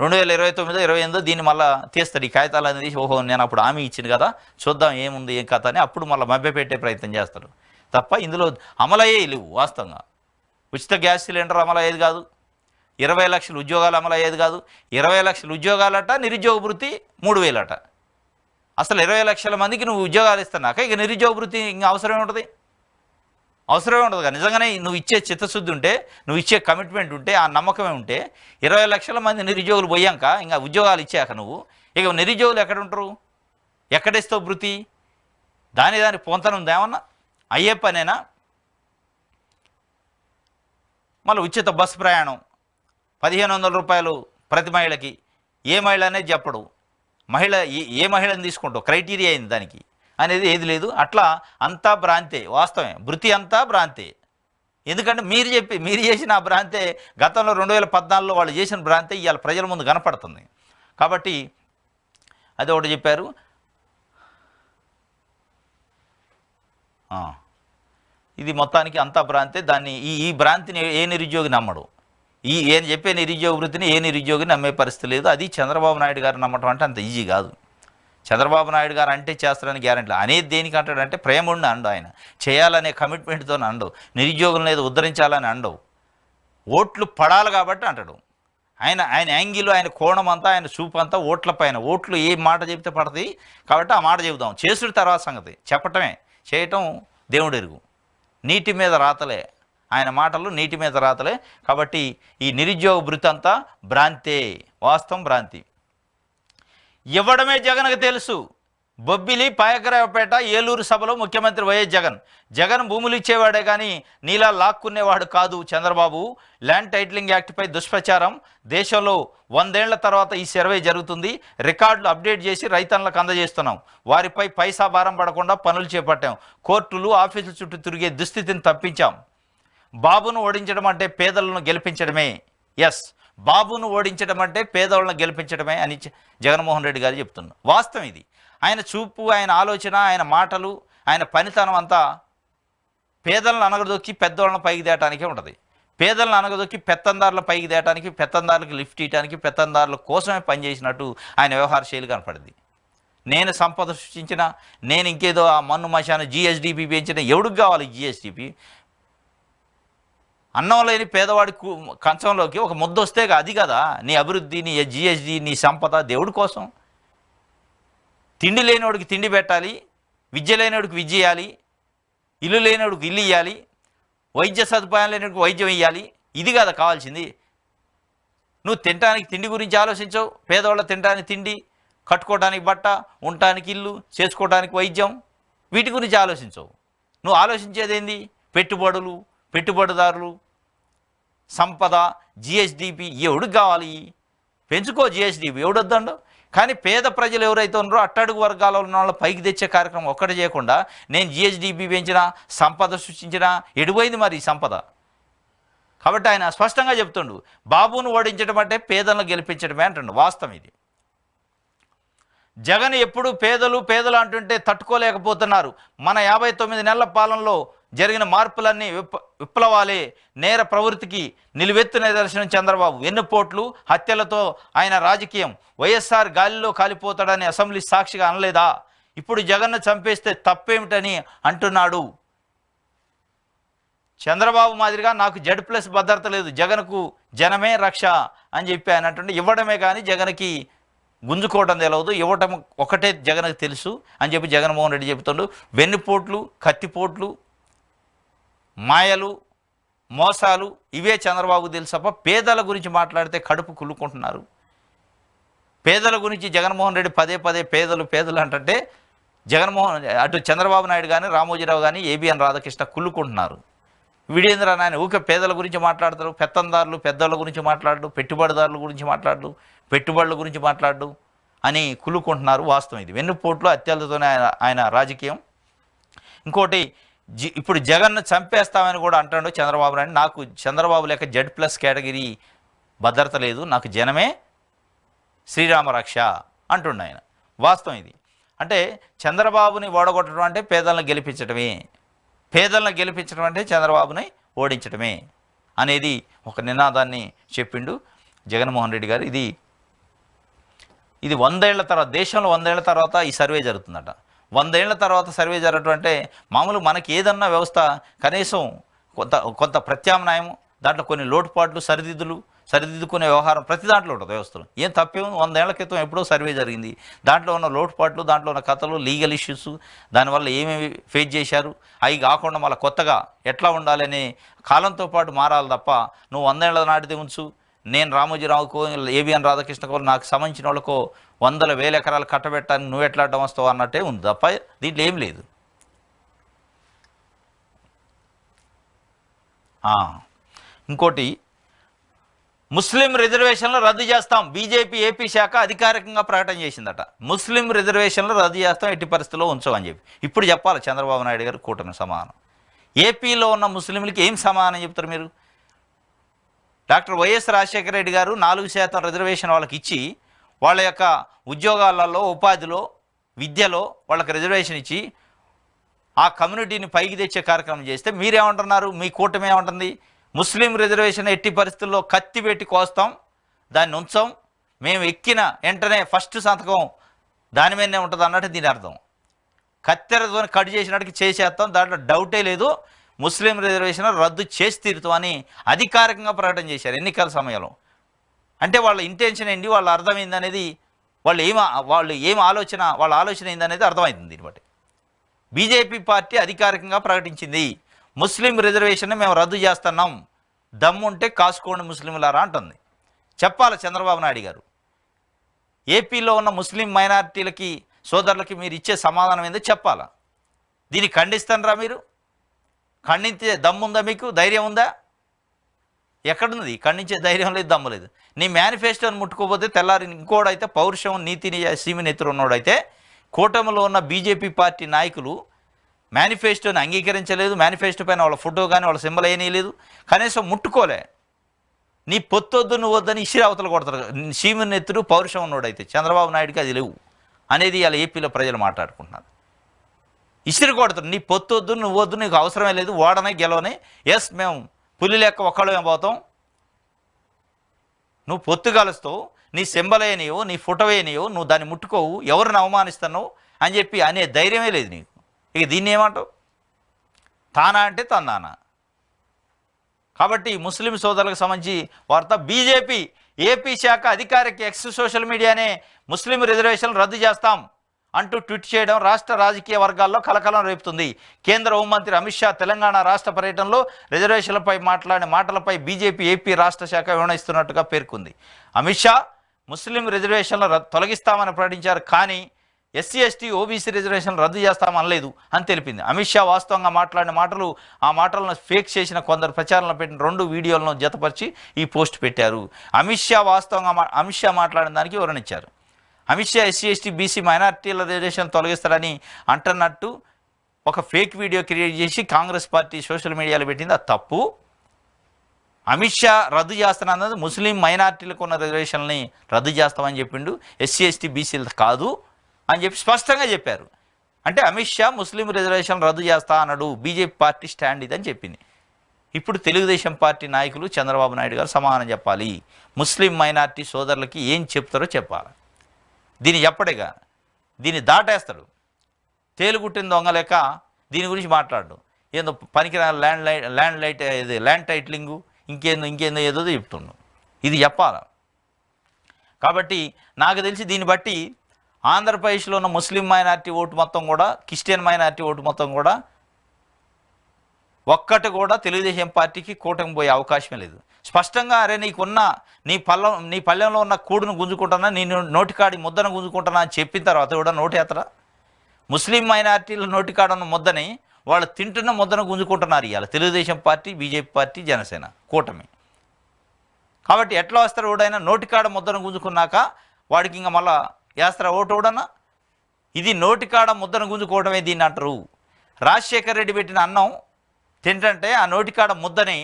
2029-28 దీన్ని మళ్ళీ తీస్తాడు. ఈ కాగితాలు తీసి ఓహో నేను అప్పుడు హామీ ఇచ్చింది కదా, చూద్దాం ఏముంది ఏం కథ అని అప్పుడు మళ్ళీ మభ్యపెట్టే ప్రయత్నం చేస్తాడు తప్ప ఇందులో అమలయ్యే లేవు. వాస్తవంగా ఉచిత గ్యాస్ సిలిండర్ అమలయ్యేది కాదు, 20 లక్షల ఉద్యోగాలు అమలయ్యేది కాదు. 20 లక్షల ఉద్యోగాలట, నిరుద్యోగ భృతి 3000 అట. అసలు 20 లక్షల మందికి నువ్వు ఉద్యోగాలు ఇస్తున్నాక ఇక నిరుద్యోగ భృతి ఇంకా అవసరమే ఉంటుంది కదా. నిజంగానే నువ్వు ఇచ్చే చిత్తశుద్ధి ఉంటే, నువ్వు ఇచ్చే కమిట్మెంట్ ఉంటే, ఆ నమ్మకమే ఉంటే 20 లక్షల మంది నిరుద్యోగులు పోయాక ఇంకా ఉద్యోగాలు ఇచ్చాక నువ్వు ఇక నిరుద్యోగులు ఎక్కడ ఉంటారు, ఎక్కడిస్తావు భృతి? దాని పొంతన ఉంది ఏమన్నా? అయ్యే పనేనా? మళ్ళీ ఉచిత బస్సు ప్రయాణం 1500 రూపాయలు ప్రతి మహిళకి. ఏ మహిళ అనేది చెప్పడు. మహిళ ఏ మహిళను తీసుకుంటావు, క్రైటీరియా అయింది దానికి అనేది ఏది లేదు. అట్లా అంతా భ్రాంతే. వాస్తవమే, భృతి అంతా భ్రాంతే. ఎందుకంటే మీరు చేసిన ఆ భ్రాంతే గతంలో 2014లో వాళ్ళు చేసిన భ్రాంతే ఇవాళ ప్రజల ముందు కనపడుతుంది. కాబట్టి అది ఒకటి చెప్పారు. ఇది మొత్తానికి అంతా భ్రాంతే. దాన్ని ఈ భ్రాంతిని ఏ నిరుద్యోగి నమ్మడు. ఏం చెప్పే నిరుద్యోగ వృత్తిని ఏ నిరుద్యోగిని నమ్మే పరిస్థితి లేదు. అది చంద్రబాబు నాయుడు గారు నమ్మటం అంటే అంత ఈజీ కాదు. చంద్రబాబు నాయుడు గారు అంటే చేస్తారని గ్యారెంటీ అనేది దేనికి అంటాడంటే ప్రేమ ఉండి అండు, ఆయన చేయాలనే కమిట్మెంట్తో అండవు, నిరుద్యోగం లేదు ఉద్ధరించాలని అండవు, ఓట్లు పడాలి కాబట్టి అంటాడు. ఆయన ఆయన యాంగిల్, ఆయన కోణం అంతా, ఆయన చూపు అంతా ఓట్ల పైన. ఓట్లు ఏ మాట చెబితే పడుతుంది కాబట్టి ఆ మాట చెబుదాం. చేసుడు తర్వాత సంగతి, చెప్పటమే, చేయటం దేవుడు ఎరుగు. నీటి మీద రాతలే ఆయన మాటలు, నీటి మీద రాతలే. కాబట్టి ఈ నిరుద్యోగ భృతి అంతా భ్రాంతే, వాస్తవం భ్రాంతి. ఇవ్వడమే జగన్కు తెలుసు. బొబ్బిలి, పాయకరావుపేట, ఏలూరు సభలో ముఖ్యమంత్రి వైఎస్ జగన్ భూములు ఇచ్చేవాడే కానీ నీలా లాక్కునేవాడు కాదు చంద్రబాబు. ల్యాండ్ టైటిలింగ్ యాక్ట్పై దుష్ప్రచారం. దేశంలో 100 ఏళ్ల తర్వాత ఈ సర్వే జరుగుతుంది. రికార్డులు అప్డేట్ చేసి రైతన్నులకు అందజేస్తున్నాం. వారిపై పైసా భారం పడకుండా పనులు చేపట్టాం. కోర్టులు, ఆఫీసుల చుట్టూ తిరిగే దుస్థితిని తప్పించాం. బాబును ఓడించడం అంటే పేదలను గెలిపించడమే. ఎస్, బాబును ఓడించడం అంటే పేదలను గెలిపించడమే అని జగన్మోహన్ రెడ్డి గారు చెప్తున్నారు. వాస్తవం ఇది. ఆయన చూపు, ఆయన ఆలోచన, ఆయన మాటలు, ఆయన పనితనం అంతా పేదలను అనగదొక్కి పెద్దవాళ్ళని పైకి తేయటానికే ఉంటుంది. పేదలను అనగదొక్కి పెత్తందారుల పైకి తేయటానికి, పెత్తందారులకు లిఫ్ట్ ఇవ్వడానికి, పెత్తందారుల కోసమే పనిచేసినట్టు ఆయన వ్యవహార శైలి కనపడింది. నేను సంపద సృష్టించిన, నేను ఇంకేదో ఆ మన్ను మశాను జిఎస్డిపి పెంచిన, ఎవడికి కావాలి జిఎస్డిపి? అన్నం లేని పేదవాడి కంచంలోకి ఒక ముద్ద వస్తే అది కదా నీ అభివృద్ధి, నీ జిఎస్డి, నీ సంపద. దేవుడి కోసం. తిండి లేనివాడికి తిండి పెట్టాలి, విద్య లేనివాడికి విద్య ఇవ్వాలి, ఇల్లు లేనివాడికి ఇల్లు ఇవ్వాలి, వైద్య సదుపాయం లేనివాడికి వైద్యం ఇవ్వాలి. ఇది కదా కావాల్సింది. నువ్వు తినడానికి తిండి గురించి ఆలోచించవు. పేదవాళ్ళ తినడానికి తిండి, కట్టుకోవడానికి బట్ట, ఉండటానికి ఇల్లు, చేసుకోవడానికి వైద్యం, వీటి గురించి ఆలోచించవు. నువ్వు ఆలోచించేది ఏంది? పెట్టుబడులు, పెట్టుబడిదారులు, సంపద, జిఎస్డిపి. ఎవడికి కావాలి? పెంచుకో జిఎస్డిపి, ఎవడొద్దండు. కానీ పేద ప్రజలు ఎవరైతే ఉన్నారో అట్టడుగు వర్గాల్లో ఉన్న వాళ్ళ పైకి తెచ్చే కార్యక్రమం ఒక్కటి చేయకుండా నేను జిఎస్డిపి పెంచినా, సంపద సృష్టించినా, ఎడిపోయింది మరి ఈ సంపద. కాబట్టి ఆయన స్పష్టంగా చెప్తుండు, బాబును ఓడించడం అంటే పేదలను గెలిపించడమే అంటుండు. వాస్తవం ఇది. జగన్ ఎప్పుడు పేదలు పేదలు అంటుంటే తట్టుకోలేకపోతున్నారు. మన 59 నెలల పాలనలో జరిగిన మార్పులన్నీ విప్లవాలే. నేర ప్రవృత్తికి నిలువెత్తు నిదర్శనం చంద్రబాబు. వెన్నుపోట్లు, హత్యలతో ఆయన రాజకీయం. వైఎస్ఆర్ గాలిలో కాలిపోతాడని అసెంబ్లీ సాక్షిగా అనలేదా? ఇప్పుడు జగన్ను చంపేస్తే తప్పేమిటని అంటున్నాడు. చంద్రబాబు మాదిరిగా నాకు Z+ భద్రత లేదు, జగన్కు జనమే రక్ష అని చెప్పి ఆయన అంటుండే. ఇవ్వడమే కానీ జగన్కి గుంజుకోవడం తెలియదు, ఇవ్వటం ఒకటే జగన్కి తెలుసు అని చెప్పి జగన్మోహన్ రెడ్డి చెబుతుండు. వెన్నుపోట్లు, కత్తిపోట్లు, మాయలు, మోసాలు ఇవే చంద్రబాబు తెలుసప్ప పేదల గురించి మాట్లాడితే కడుపు కుళ్ళుకుంటున్నారు. పేదల గురించి జగన్మోహన్ రెడ్డి పదే పదే పేదలు పేదలు అంటే అటు చంద్రబాబు నాయుడు కానీ, రామోజీరావు కానీ, ఏబిఎన్ రాధాకృష్ణ కుళ్ళుకుంటున్నారు. వీడేంద్ర నాయన ఊకే పేదల గురించి మాట్లాడతారు, పెత్తందారులు పెద్దల గురించి మాట్లాడు, పెట్టుబడిదారుల గురించి మాట్లాడు, పెట్టుబడుల గురించి మాట్లాడు అని కుళ్ళుకుంటున్నారు. వాస్తవం ఇది. వెన్నుపోట్లు, హత్యలతోనే ఆయన రాజకీయం. ఇంకోటి, ఇప్పుడు జగన్ను చంపేస్తామని కూడా అంటాడు చంద్రబాబు నాయుడు. నాకు చంద్రబాబు లేక Z+ కేటగిరీ భద్రత లేదు, నాకు జనమే శ్రీరామ రక్ష అంటుండు ఆయన. వాస్తవం ఇది. అంటే చంద్రబాబుని ఓడగొట్టడం అంటే పేదలను గెలిపించడమే, పేదలను గెలిపించడం అంటే చంద్రబాబుని ఓడించడమే అనేది ఒక నినాదాన్ని చెప్పిండు జగన్మోహన్ రెడ్డి గారు. ఇది 100 ఏళ్ల తర్వాత, దేశంలో 100 ఏళ్ల తర్వాత ఈ సర్వే జరుగుతుందట. 100 ఏళ్ల తర్వాత సర్వే జరగటం అంటే మామూలు మనకి ఏదన్నా వ్యవస్థ కనీసం కొంత ప్రత్యామ్నాయం, దాంట్లో కొన్ని లోటుపాట్లు, సరిదిద్దుకునే వ్యవహారం ప్రతి దాంట్లో ఉంటుంది వ్యవస్థలో. ఏం తప్పేమో 100 ఏళ్ల క్రితం ఎప్పుడో సర్వే జరిగింది. దాంట్లో ఉన్న లోటుపాట్లు, దాంట్లో ఉన్న కథలు, లీగల్ ఇష్యూస్, దానివల్ల ఏమేమి ఫేస్ చేశారు, అవి కాకుండా మళ్ళీ కొత్తగా ఎట్లా ఉండాలని కాలంతో పాటు మారాలి తప్ప నువ్వు 100 ఏళ్ల నాటిది ఉంచు, నేను రామోజీరావుకో, ఏబిఎన్ రాధాకృష్ణకో, నాకు సంబంధించిన వాళ్ళకో 100,000 ఎకరాలు కట్టబెట్టాలని నువ్వు ఎట్లా అడ్డం వస్తావు అన్నట్టే ఉంది తప్ప దీంట్లో ఏం లేదు. ఇంకోటి, ముస్లిం రిజర్వేషన్లు రద్దు చేస్తాం. బీజేపీ ఏపీ శాఖ అధికారికంగా ప్రకటన చేసిందట. ముస్లిం రిజర్వేషన్లు రద్దు చేస్తాం, ఎట్టి పరిస్థితుల్లో ఉంచమని చెప్పి. ఇప్పుడు చెప్పాలి చంద్రబాబు నాయుడు గారు కూటమి సమాధానం. ఏపీలో ఉన్న ముస్లింలకి ఏం సమాధానం చెప్తారు మీరు? డాక్టర్ వైఎస్ రాజశేఖర రెడ్డి గారు 4% రిజర్వేషన్ వాళ్ళకి ఇచ్చి వాళ్ళ యొక్క ఉద్యోగాలలో, ఉపాధిలో, విద్యలో వాళ్ళకి రిజర్వేషన్ ఇచ్చి ఆ కమ్యూనిటీని పైకి తెచ్చే కార్యక్రమం చేస్తే మీరేమంటున్నారు? మీ కూటమి ఏమంటుంది? ముస్లిం రిజర్వేషన్ ఎట్టి పరిస్థితుల్లో కత్తి పెట్టి కోస్తాం, దాన్ని ఉంచాం, మేము ఎక్కిన వెంటనే ఫస్ట్ సంతకం దాని మీదనే ఉంటుంది అన్నట్టు దీని అర్థం. కత్తెరతో కట్ చేసినట్టుకి చేసేస్తాం, దాంట్లో డౌటే లేదు, ముస్లిం రిజర్వేషన్ రద్దు చేసి తీరుతామని అధికారికంగా ప్రకటన చేశారు ఎన్నికల సమయంలో. అంటే వాళ్ళ ఇంటెన్షన్ ఏంటి, వాళ్ళ అర్థం ఏందనేది, వాళ్ళ ఆలోచన ఏందనేది అర్థమవుతుంది దీన్ని బట్టి. బీజేపీ పార్టీ అధికారికంగా ప్రకటించింది ముస్లిం రిజర్వేషన్ మేము రద్దు చేస్తున్నాం, దమ్ముంటే కాసుకోండి ముస్లింలారా అంటుంది. చెప్పాలి చంద్రబాబు నాయుడు గారు, ఏపీలో ఉన్న ముస్లిం మైనారిటీలకి సోదరులకి మీరు ఇచ్చే సమాధానం ఏందో చెప్పాలా. దీన్ని ఖండిస్తానరా మీరు? ఖండించే దమ్ముందా మీకు? ధైర్యం ఉందా? ఎక్కడున్నది? ఖండించే ధైర్యం లేదు, దమ్ము లేదు. నీ మేనిఫెస్టోని ముట్టుకోపోతే తెల్లారి ఇంకోడైతే పౌరుషం నీతిని సీమినెత్తురు ఉన్నోడైతే కూటమిలో ఉన్న బీజేపీ పార్టీ నాయకులు మేనిఫెస్టోని అంగీకరించలేదు, మేనిఫెస్టో పైన వాళ్ళ ఫోటో కానీ వాళ్ళ సింబల్ వేయలేదు, కనీసం ముట్టుకోలే. నీ పొత్తొద్దు నువ్వు వద్దని ఇసిరి అవతల కొడతారు. సీమినెత్తురు పౌరుషం ఉన్నోడైతే చంద్రబాబు నాయుడుకి అది లేవు అనేది ఇలా ఏపీలో ప్రజలు మాట్లాడుకుంటున్నారు. ఇసిరి కొడతారు, నీ పొత్తొద్దు నువ్వు వద్దు, నీకు అవసరమే లేదు, ఓడనే గెలవని. ఎస్ మేము పులి లెక్క ఒక్కళ్ళమే పోతాం, నువ్వు పొత్తు కలుస్తావు, నీ సింబలేనియో నీ ఫోటో వేయనియో నువ్వు దాన్ని ముట్టుకోవు, ఎవరిని అవమానిస్తున్నావు అని చెప్పి అనే ధైర్యమే లేదు నీకు. ఇక దీన్ని ఏమంటావు? తానా అంటే తందానా. కాబట్టి ముస్లిం సోదరులకు సంబంధించి వార్త, బీజేపీ ఏపీ శాఖ అధికారిక ఎక్స్ సోషల్ మీడియానే ముస్లిం రిజర్వేషన్లు రద్దు చేస్తాం అంటూ ట్వీట్ చేయడం రాష్ట్ర రాజకీయ వర్గాల్లో కలకలం రేపుతుంది. కేంద్ర హోంమంత్రి అమిత్ షా తెలంగాణ రాష్ట్ర పర్యటనలో రిజర్వేషన్లపై మాట్లాడిన మాటలపై బీజేపీ ఏపీ రాష్ట్ర శాఖ వివరణిస్తున్నట్టుగా పేర్కొంది. అమిత్ షా ముస్లిం రిజర్వేషన్లు తొలగిస్తామని ప్రకటించారు, కానీ ఎస్సీ ఎస్టీ ఓబీసీ రిజర్వేషన్లు రద్దు చేస్తామనలేదు అని తెలిపింది. అమిత్ షా వాస్తవంగా మాట్లాడిన మాటలు, ఆ మాటలను ఫేక్ చేసిన కొందరు ప్రచారంలో పెట్టిన 2 వీడియోలను జతపరిచి ఈ పోస్ట్ పెట్టారు. అమిత్ షా మాట్లాడిన దానికి వివరణిచ్చారు. Amit Shah SC ST BC మైనార్టీల రిజర్వేషన్ తొలగిస్తారని అంటున్నట్టు ఒక ఫేక్ వీడియో క్రియేట్ చేసి కాంగ్రెస్ పార్టీ సోషల్ మీడియాలో పెట్టింది, అది తప్పు. అమిత్ షా రద్దు చేస్తానన్నది ముస్లిం మైనార్టీలకు ఉన్న రిజర్వేషన్ని రద్దు చేస్తామని చెప్పిండు, ఎస్సీ ఎస్టీ బీసీలు కాదు అని చెప్పి స్పష్టంగా చెప్పారు. అంటే అమిత్ షా ముస్లిం రిజర్వేషన్ రద్దు చేస్తా అన్నాడు, బీజేపీ పార్టీ స్టాండ్ ఇదని చెప్పింది. ఇప్పుడు తెలుగుదేశం పార్టీ నాయకులు చంద్రబాబు నాయుడు గారు సమాధానం చెప్పాలి. ముస్లిం మైనార్టీ సోదరులకి ఏం చెప్తారో చెప్పాలి. దీన్ని చెప్పడేగా, దీన్ని దాటేస్తాడు. తేలుగుట్టిన దొంగ లెక్క దీని గురించి మాట్లాడు. ఏందో పనికిరాని ల్యాండ్ టైటిలింగు ఇంకేందో ఏదో చెప్తుండు. ఇది చెప్పాలి. కాబట్టి నాకు తెలిసి దీన్ని బట్టి ఆంధ్రప్రదేశ్లో ఉన్న ముస్లిం మైనార్టీ ఓటు మొత్తం కూడా, క్రిస్టియన్ మైనార్టీ ఓటు మొత్తం కూడా ఒక్కటి కూడా తెలుగుదేశం పార్టీకి కూటమి పోయే అవకాశమే లేదు. స్పష్టంగా అరే నీ పల్లెంలో ఉన్న కూడును గుంజుకుంటున్నా, నీ నోటికాడి ముద్దను గుంజుకుంటున్నా అని చెప్పిన తర్వాత కూడా నోటేతరా? ముస్లిం మైనార్టీల నోటికాడ ఉన్న ముద్దని వాళ్ళు తింటున్న ముద్దను గుంజుకుంటున్నారు ఇవాళ Telugu Desam party, BJP party, Janasena కూటమి. కాబట్టి ఎట్లా వస్తారు? ఓడైనా నోటికాడ ముద్దను గుంజుకున్నాక వాడికి ఇంకా మళ్ళా వేస్తారా ఓటు? ఓడన్నా ఇది నోటికాడ ముద్దను గుంజుకోవడమే దీన్ని అంటారు. రాజశేఖర రెడ్డి పెట్టిన అన్నం తింటంటే ఆ నోటికాడ ముద్దని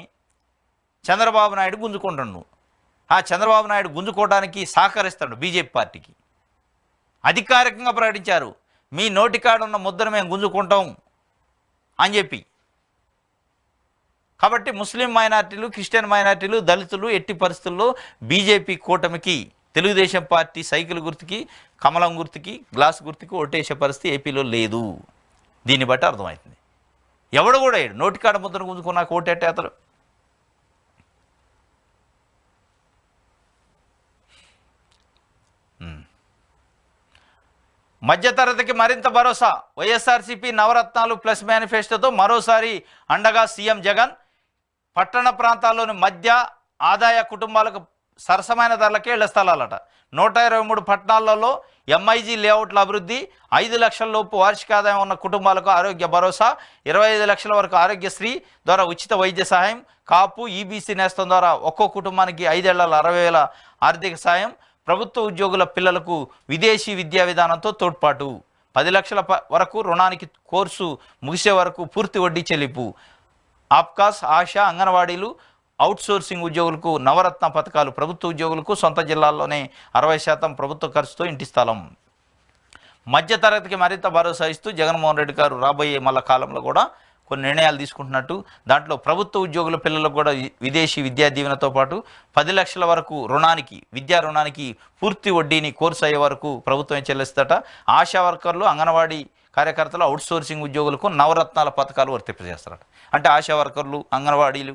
చంద్రబాబు నాయుడు గుంజుకుంటాడు. ఆ చంద్రబాబు నాయుడు గుంజుకోవడానికి సహకరిస్తాడు బీజేపీ పార్టీకి. అధికారికంగా ప్రకటించారు, మీ నోటికాడ ఉన్న ముద్దను మేము గుంజుకుంటాం అని చెప్పి. కాబట్టి ముస్లిం మైనార్టీలు, క్రిస్టియన్ మైనార్టీలు, దళితులు ఎట్టి పరిస్థితుల్లో బీజేపీ కూటమికి, తెలుగుదేశం పార్టీ సైకిల్ గుర్తుకి, కమలం గుర్తుకి, గ్లాస్ గుర్తుకి ఓటేసే పరిస్థితి ఏపీలో లేదు. దీన్ని బట్టి అర్థమవుతుంది. ఎవడు కూడా నోటికాడ ముద్దను గుంజుకున్నాక ఓటేటేతరు. మధ్యతరగతికి మరింత భరోసా, వైఎస్ఆర్సీపీ నవరత్నాలు ప్లస్ మేనిఫెస్టోతో మరోసారి అండగా సీఎం జగన్. పట్టణ ప్రాంతాల్లోని మధ్య ఆదాయ కుటుంబాలకు సరసమైన ధరలకే ఇళ్ల స్థలాలట. 123 పట్టణాలలో ఎంఐజీ లేఅవుట్ల అభివృద్ధి. 5 లక్షల లోపు వార్షిక ఆదాయం ఉన్న కుటుంబాలకు ఆరోగ్య భరోసా. 25 లక్షల వరకు ఆరోగ్యశ్రీ ద్వారా ఉచిత వైద్య సహాయం. కాపు ఈబీసీ నేస్తం ద్వారా ఒక్కో కుటుంబానికి 5 ఏళ్ల 60,000 ఆర్థిక సాయం. ప్రభుత్వ ఉద్యోగుల పిల్లలకు విదేశీ విద్యా విధానంతో తోడ్పాటు. 10 లక్షల వరకు రుణానికి కోర్సు ముగిసే వరకు పూర్తి వడ్డీ చెల్లింపు. ఆప్కాస్, ఆశా, అంగన్వాడీలు, అవుట్సోర్సింగ్ ఉద్యోగులకు నవరత్న పథకాలు. ప్రభుత్వ ఉద్యోగులకు సొంత జిల్లాల్లోనే 60% ప్రభుత్వ ఖర్చుతో ఇంటి స్థలం. మధ్యతరగతికి మరింత భరోసా ఇస్తూ జగన్మోహన్ రెడ్డి గారు రాబోయే కాలంలో కూడా కొన్ని నిర్ణయాలు తీసుకుంటున్నట్టు, దాంట్లో ప్రభుత్వ ఉద్యోగుల పిల్లలకు కూడా విదేశీ విద్యా దీవెనతో పాటు 10 లక్షల వరకు రుణానికి, విద్యా రుణానికి పూర్తి వడ్డీని కోర్సు అయ్యే వరకు ప్రభుత్వమే చెల్లిస్తట. ఆశా వర్కర్లు, అంగన్వాడీ కార్యకర్తలు, అవుట్సోర్సింగ్ ఉద్యోగులకు నవరత్నాల పథకాలు వర్తింపజేస్తారట. అంటే ఆశా వర్కర్లు, అంగన్వాడీలు,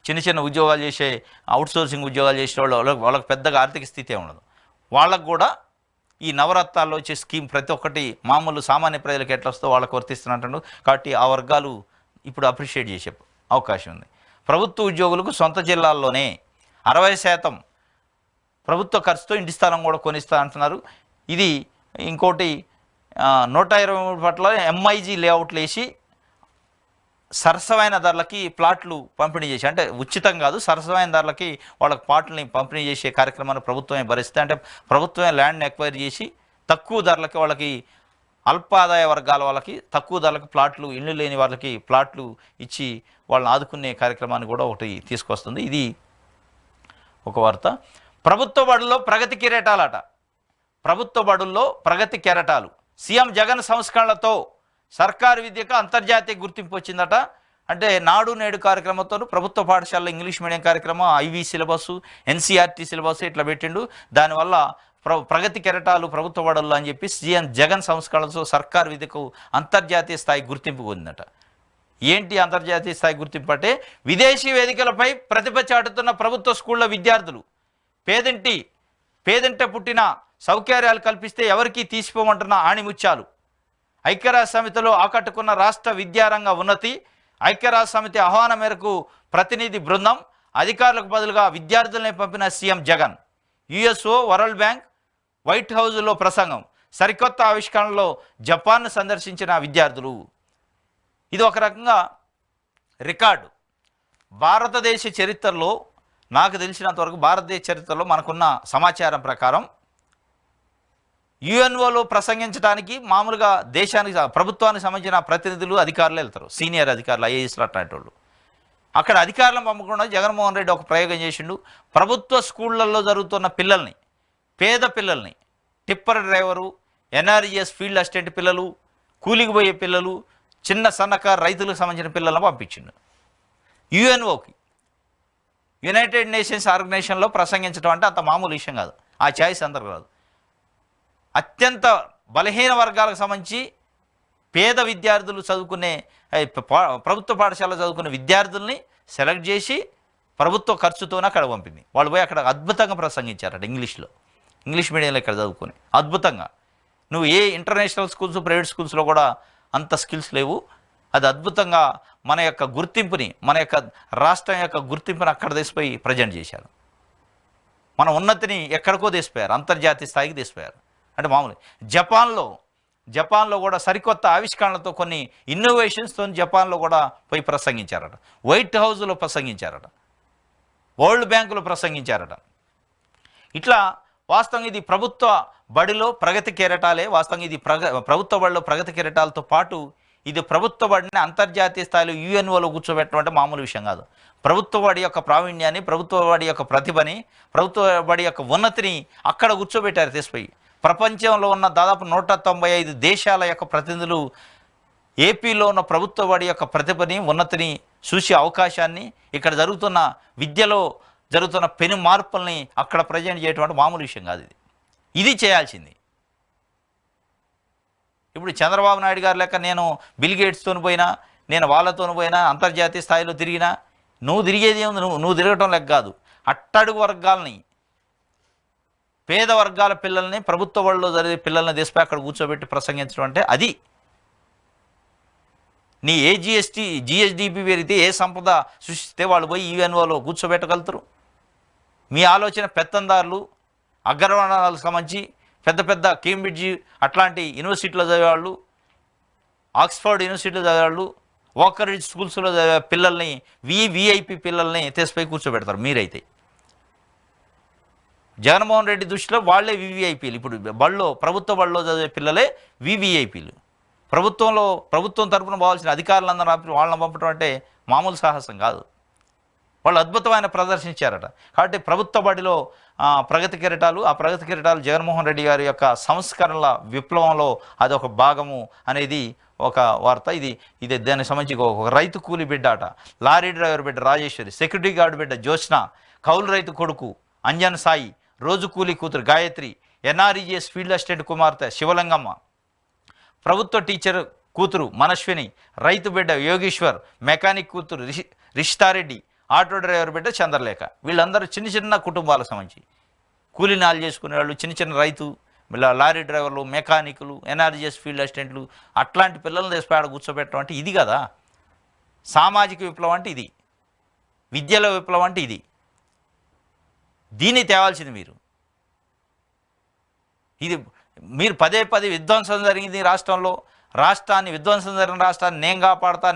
చిన్న చిన్న ఉద్యోగాలు చేసే అవుట్సోర్సింగ్ ఉద్యోగాలు చేసే వాళ్ళకి పెద్దగా ఆర్థిక స్థితి ఉండదు. వాళ్ళకు కూడా ఈ నవరత్నాల్లో వచ్చే స్కీమ్ ప్రతి ఒక్కటి మామూలు సామాన్య ప్రజలకు ఎట్లా వస్తుందో వాళ్ళకు వర్తిస్తున్నట్టు. కాబట్టి ఆ వర్గాలు ఇప్పుడు అప్రిషియేట్ చేసే అవకాశం ఉంది. ప్రభుత్వ ఉద్యోగులకు సొంత జిల్లాల్లోనే 60% ప్రభుత్వ ఖర్చుతో ఇంటి స్థలం కూడా కొనిస్తా అంటున్నారు. ఇది ఇంకోటి 123 పట్ల ఎంఐజీ లేఅవుట్లు వేసి సరసమైన ధరలకి ప్లాట్లు పంపిణీ చేసి, అంటే ఉచితం కాదు, సరసమైన ధరలకి వాళ్ళకి ప్లాట్లని పంపిణీ చేసే కార్యక్రమాన్ని ప్రభుత్వమే భరిస్తే, అంటే ప్రభుత్వమే ల్యాండ్ని ఎక్వైర్ చేసి తక్కువ ధరలకి వాళ్ళకి, అల్పాదాయ వర్గాల వాళ్ళకి తక్కువ ధరలకు ప్లాట్లు, ఇళ్ళు లేని వాళ్ళకి ప్లాట్లు ఇచ్చి వాళ్ళని ఆదుకునే కార్యక్రమాన్ని కూడా ఒకటి తీసుకొస్తుంది. ఇది ఒక వార్త. ప్రభుత్వ బడుల్లో ప్రగతి కిరీటాలట. ప్రభుత్వ బడుల్లో ప్రగతి కెరటాలు. సీఎం జగన్ సంస్కరణలతో సర్కారు విద్యకు అంతర్జాతీయ గుర్తింపు వచ్చిందట. అంటే నాడు నేడు కార్యక్రమంతో ప్రభుత్వ పాఠశాలలో ఇంగ్లీష్ మీడియం కార్యక్రమం, ఐవీ సిలబస్, ఎన్సీఆర్టీ సిలబస్ ఇట్లా పెట్టిండు. దానివల్ల ప్రగతి కెరటాలు ప్రభుత్వ బడుల్లో అని చెప్పి సీఎం జగన్ సంస్కరణలతో సర్కారు విద్యకు అంతర్జాతీయ స్థాయి గుర్తింపు పొందిందట. ఏంటి అంతర్జాతీయ స్థాయి గుర్తింపు అంటే, విదేశీ వేదికలపై ప్రతిభ చాటుతున్న ప్రభుత్వ స్కూళ్ల విద్యార్థులు పేదంట పుట్టిన సౌకర్యాలు కల్పిస్తే ఎవరికీ తీసిపోమంటున్న ఆణిముత్యాలు. ఐక్యరాజ్య సమితిలో ఆకట్టుకున్న రాష్ట్ర విద్యారంగ ఉన్నతి. ఐక్యరాజ్య సమితి ఆహ్వానం మేరకు ప్రతినిధి బృందం, అధికారులకు బదులుగా విద్యార్థులనే పంపిన CM Jagan. USO, world bank, white హౌజ్లో ప్రసంగం. సరికొత్త ఆవిష్కరణలో జపాన్ను సందర్శించిన విద్యార్థులు. ఇది ఒక రకంగా రికార్డు. భారతదేశ చరిత్రలో, నాకు తెలిసినంతవరకు భారతదేశ చరిత్రలో మనకున్న సమాచారం ప్రకారం యుఎన్ఓలో ప్రసంగించడానికి మామూలుగా దేశానికి, ప్రభుత్వానికి సంబంధించిన ప్రతినిధులు, అధికారులు వెళ్తారు, సీనియర్ అధికారులు, ఐఏఎస్లు అట్లాంటి వాళ్ళు. అక్కడ అధికారులను పంపకుండా జగన్మోహన్ రెడ్డి ఒక ప్రయోగం చేసిండు. ప్రభుత్వ స్కూళ్ళల్లో జరుగుతున్న పిల్లల్ని, పేద పిల్లల్ని, tipper driver, NRES field assistant పిల్లలు, కూలికి పోయే పిల్లలు, చిన్న సన్నకారు రైతులకు సంబంధించిన పిల్లలను పంపించిండు యుఎన్ఓకి. యునైటెడ్ నేషన్స్ ఆర్గనైజేషన్లో ప్రసంగించడం అంటే అంత మామూలు విషయం కాదు. ఆ ఛాయిస్ అందరు కాదు. అత్యంత బలహీన వర్గాలకు సంబంధించి పేద విద్యార్థులు చదువుకునే, ప్రభుత్వ పాఠశాలలో చదువుకునే విద్యార్థుల్ని సెలెక్ట్ చేసి ప్రభుత్వ ఖర్చుతోనే అక్కడ పంపింది. వాళ్ళు పోయి అక్కడ అద్భుతంగా ప్రసంగించారట ఇంగ్లీష్లో, ఇంగ్లీష్ మీడియంలో ఇక్కడ చదువుకొని అద్భుతంగా. నువ్వు ఏ ఇంటర్నేషనల్ స్కూల్స్, ప్రైవేట్ స్కూల్స్లో కూడా అంత స్కిల్స్ లేవు. అది అద్భుతంగా మన యొక్క గుర్తింపుని, మన యొక్క రాష్ట్రం యొక్క గుర్తింపుని అక్కడ తీసిపోయి ప్రజెంట్ చేశారు. మన ఉన్నతిని ఎక్కడికో తీసిపోయారు, అంతర్జాతీయ స్థాయికి తీసిపోయారు. అంటే మామూలు జపాన్లో కూడా సరికొత్త ఆవిష్కరణలతో, కొన్ని ఇన్నోవేషన్స్తో జపాన్లో కూడా పోయి ప్రసంగించారట. వైట్ హౌస్లో ప్రసంగించారట, వరల్డ్ బ్యాంకులో ప్రసంగించారట. ఇట్లా వాస్తవంగా ఇది ప్రభుత్వ బడిలో ప్రగతి కెరటాలే. వాస్తవంగా ఇది ప్రభుత్వ బడిలో ప్రగతి కెరటాలతో పాటు ఇది ప్రభుత్వ బడిని అంతర్జాతీయ స్థాయిలో యుఎన్ఓలో కూర్చోబెట్టడం అంటే మామూలు విషయం కాదు. ప్రభుత్వ బడి యొక్క ప్రావీణ్యాన్ని, ప్రభుత్వ బడి యొక్క ప్రతిభని, ప్రభుత్వ బడి యొక్క ఉన్నతిని అక్కడ కూర్చోబెట్టారు తీసిపోయి. ప్రపంచంలో ఉన్న దాదాపు 195 దేశాల యొక్క ప్రతినిధులు ఏపీలో ఉన్న ప్రభుత్వ బడి యొక్క ప్రతిభని, ఉన్నతిని చూసే అవకాశాన్ని, ఇక్కడ జరుగుతున్న విద్యలో జరుగుతున్న పెను మార్పుల్ని అక్కడ ప్రజెంట్ చేయటువంటి మామూలు విషయం కాదు. ఇది చేయాల్సింది. ఇప్పుడు చంద్రబాబు నాయుడు గారు లెక్క నేను బిల్ గేట్స్తో పోయినా, నేను వాళ్ళతో పోయినా, అంతర్జాతీయ స్థాయిలో తిరిగినా, నువ్వు తిరిగేది ఏముంది, నువ్వు తిరగటం లెక్క కాదు. అట్టడుగు వర్గాలని, పేద వర్గాల పిల్లల్ని, ప్రభుత్వ బడిలో జరిగే పిల్లల్ని తీసిపోయి అక్కడ కూర్చోబెట్టి ప్రసంగించడం అంటే అది. నీ ఏ జిఎస్డిపి పెరిగితే, ఏ సంపద సృష్టిస్తే వాళ్ళు పోయి యుఎన్ఓలో కూర్చోబెట్టగలుగుతారు. మీ ఆలోచన పెత్తందారులు, అగ్రవర్ణాలకు సంబంధించి పెద్ద పెద్ద కేంబ్రిడ్జ్ అట్లాంటి యూనివర్సిటీలో చదివేవాళ్ళు, ఆక్స్ఫర్డ్ యూనివర్సిటీలో చదివేవాళ్ళు, వాకరిడ్జ్ స్కూల్స్లో చదివే పిల్లల్ని, విఐపి పిల్లల్ని తీసిపోయి కూర్చోబెడతారు మీరైతే. జగన్మోహన్ రెడ్డి దృష్టిలో వాళ్ళే వివిఐపీలు. ఇప్పుడు ప్రభుత్వ బడిలో చదివే పిల్లలే వివిఐపీలు. ప్రభుత్వం తరఫున పోవాల్సిన అధికారులందరూ వాళ్ళని పంపడం అంటే మామూలు సాహసం కాదు. వాళ్ళు అద్భుతమైన ప్రదర్శించారట. కాబట్టి ప్రభుత్వ బడిలో ప్రగతి కిరీటాలు, ఆ ప్రగతి కిరీటాలు జగన్మోహన్ రెడ్డి గారి యొక్క సంస్కరణల విప్లవంలో అదొక భాగము అనేది ఒక వార్త. ఇది దానికి సంబంధించి ఒక రైతు కూలి బిడ్డ అట, లారీ డ్రైవర్ బిడ్డ రాజేశ్వరి, సెక్యూరిటీ గార్డు బిడ్డ జ్యోత్స్న, కౌలు రైతు కొడుకు అంజన్ సాయి, రోజు కూలీ కూతురు గాయత్రి, ఎన్ఆర్ఈజిఎస్ ఫీల్డ్ అసిస్టెంట్ కుమార్తె శివలింగమ్మ, ప్రభుత్వ టీచర్ కూతురు మనశ్విని, రైతు బిడ్డ యోగేశ్వర్, మెకానిక్ కూతురు రిషితారెడ్డి, ఆటో డ్రైవర్ బిడ్డ చంద్రలేఖ. వీళ్ళందరూ చిన్న చిన్న కుటుంబాలకు సంబంధించి కూలీనాలు చేసుకునే వాళ్ళు, చిన్న చిన్న రైతు లారీ డ్రైవర్లు, మెకానికులు, ఎన్ఆర్జిఎస్ ఫీల్డ్ అసిస్టెంట్లు, అట్లాంటి పిల్లల్ని తెచ్చిపోయి ఆడ కూర్చోబెట్టడం అంటే ఇది కదా సామాజిక విప్లవం అంటే. ఇది విద్యలో విప్లవం అంటే ఇది. దీన్ని తేవాల్సింది మీరు. ఇది మీరు పదే విధ్వంసం జరిగింది రాష్ట్రంలో, రాష్ట్రాన్ని విధ్వంసం జరిగిన రాష్ట్రాన్ని నేను కాపాడతా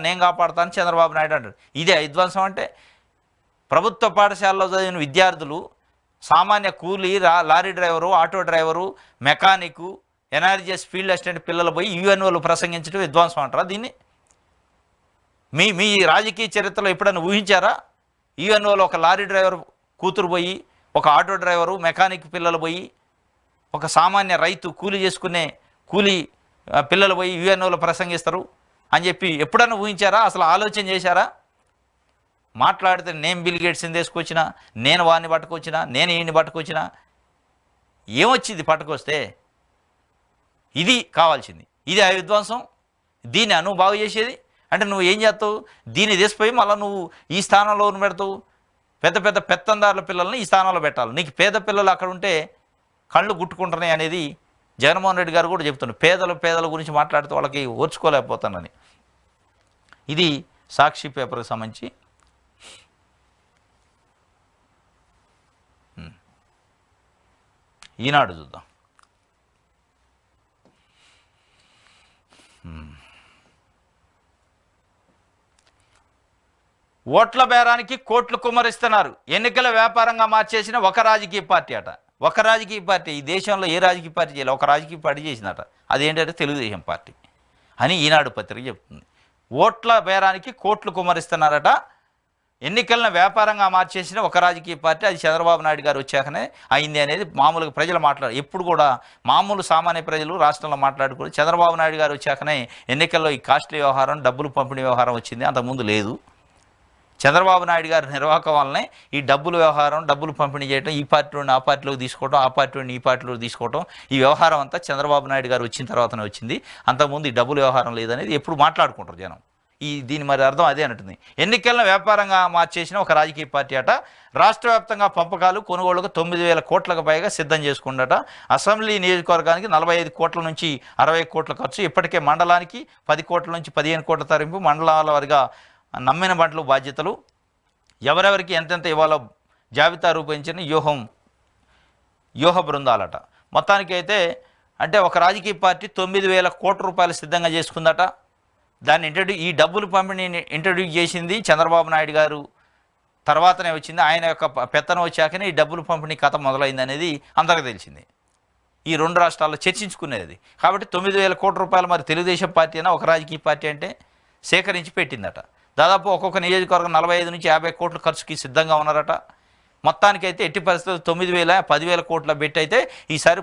అని చంద్రబాబు నాయుడు అంటాడు. ఇదే విధ్వంసం అంటే? ప్రభుత్వ పాఠశాలలో చదివిన విద్యార్థులు, సామాన్య కూలీ, lorry driver, auto driver, mechanic, NRGS field assistant పిల్లలు పోయి యుఎన్ఓలు ప్రసంగించడం విధ్వంసం అంటారా దీన్ని? మీ రాజకీయ చరిత్రలో ఎప్పుడైనా ఊహించారా? యుఎన్ఓలో ఒక లారీ డ్రైవర్ కూతురు పోయి, ఒక ఆటో డ్రైవరు, మెకానిక్ పిల్లలు పోయి, ఒక సామాన్య రైతు కూలీ చేసుకునే కూలీ పిల్లలు పోయి యుఎన్ఓలో ప్రసంగిస్తారు అని చెప్పి ఎప్పుడైనా ఊహించారా? అసలు ఆలోచన చేశారా? మాట్లాడితే నేను బిల్ గేట్స్ని తీసుకొచ్చినా, నేను వాడిని పట్టుకొచ్చినా, నేను ఈయన్ని పట్టుకొచ్చినా ఏమొచ్చింది? పట్టుకొస్తే ఇది కావాల్సింది. ఇది ఆ విధ్వంసం. దీన్ని నువ్వు బాగు చేసేది అంటే నువ్వు ఏం చేస్తావు? దీన్ని తీసిపోయి మళ్ళీ నువ్వు ఈ స్థానంలో పెడతావు. పెద్ద పెత్తందారుల పిల్లల్ని ఈ స్థానంలో పెట్టాలి. నీకు పేద పిల్లలు అక్కడ ఉంటే కళ్ళు గుట్టుకుంటున్నాయి అనేది జగన్మోహన్ రెడ్డి గారు కూడా చెప్తున్నారు. పేదల గురించి మాట్లాడితే వాళ్ళకి ఓర్చుకోలేకపోతానని. ఇది సాక్షి పేపర్కి సంబంధించి. ఈనాడు చూద్దాం. ఓట్ల బేరానికి కోట్లు కుమ్మరిస్తున్నారు. ఎన్నికల వ్యాపారంగా మార్చేసిన ఒక రాజకీయ పార్టీ అట. ఒక రాజకీయ పార్టీ, ఈ దేశంలో ఏ రాజకీయ పార్టీ చేయాలి? ఒక రాజకీయ పార్టీ చేసిందట. అదేంటంటే తెలుగుదేశం పార్టీ అని ఈనాడు పత్రిక చెప్తుంది. ఓట్ల బేరానికి కోట్లు కుమ్మరిస్తున్నారట. ఎన్నికలను వ్యాపారంగా మార్చేసిన ఒక రాజకీయ పార్టీ, అది చంద్రబాబు నాయుడు గారు వచ్చాకనే అయింది అనేది మామూలుగా ప్రజలు ఎప్పుడు కూడా మామూలు సామాన్య ప్రజలు రాష్ట్రంలో మాట్లాడుకుని చంద్రబాబు నాయుడు గారు వచ్చాకనే ఎన్నికల్లో ఈ కాస్ట్లీ వ్యవహారం, డబ్బులు పంపిణీ వ్యవహారం వచ్చింది. అంతకుముందు లేదు. చంద్రబాబు నాయుడు గారి నిర్వాహకం వల్లనే ఈ డబ్బుల వ్యవహారం, డబ్బులు పంపిణీ చేయడం, ఈ పార్టీలోని ఆ పార్టీలోకి తీసుకోవడం, ఆ పార్టీలోని ఈ పార్టీలోకి తీసుకోవడం, ఈ వ్యవహారం అంతా చంద్రబాబు నాయుడు గారు వచ్చిన తర్వాతనే వచ్చింది. అంతకుముందు ఈ డబ్బుల వ్యవహారం లేదనేది ఎప్పుడు మాట్లాడుకుంటారు జనం. దీని మరి అర్థం అదే అంటుంది. ఎన్నికలను వ్యాపారంగా మార్చేసిన ఒక రాజకీయ పార్టీ అట. రాష్ట్ర వ్యాప్తంగా పంపకాలు, కొనుగోలుకు 9,000 కోట్లకు పైగా సిద్ధం చేసుకుందట. అసెంబ్లీ నియోజకవర్గానికి 45 కోట్ల నుంచి 60 కోట్ల ఖర్చు. ఇప్పటికే మండలానికి 10 కోట్ల నుంచి 15 కోట్ల తరింపు. మండలాల వారిగా నమ్మిన బండ్లు బాధ్యతలు, ఎవరెవరికి ఎంతెంత ఇవ్వాలో జాబితా రూపొందించిన వ్యూహ బృందాలట. మొత్తానికి అయితే అంటే ఒక రాజకీయ పార్టీ 9,000 కోట్ల రూపాయలు సిద్ధంగా చేసుకుందట. దాన్ని ఈ డబ్బులు పంపిణీని ఇంట్రడ్యూస్ చేసింది చంద్రబాబు నాయుడు గారు తర్వాతనే వచ్చింది. ఆయన యొక్క పెత్తనం వచ్చాకనే ఈ డబ్బులు పంపిణీ కథ మొదలైంది అనేది అందరికీ తెలిసింది. ఈ రెండు రాష్ట్రాల్లో చర్చించుకునేది. కాబట్టి 9,000 కోట్ల రూపాయలు మరి తెలుగుదేశం పార్టీ అయినా ఒక రాజకీయ పార్టీ అంటే సేకరించి పెట్టిందట. దాదాపు ఒక్కొక్క నియోజకవర్గం 45 నుంచి 50 కోట్ల ఖర్చుకి సిద్ధంగా ఉన్నారట. మొత్తానికైతే ఎట్టి పరిస్థితుల్లో 9,000, 10,000 కోట్ల పెట్టి అయితే ఈసారి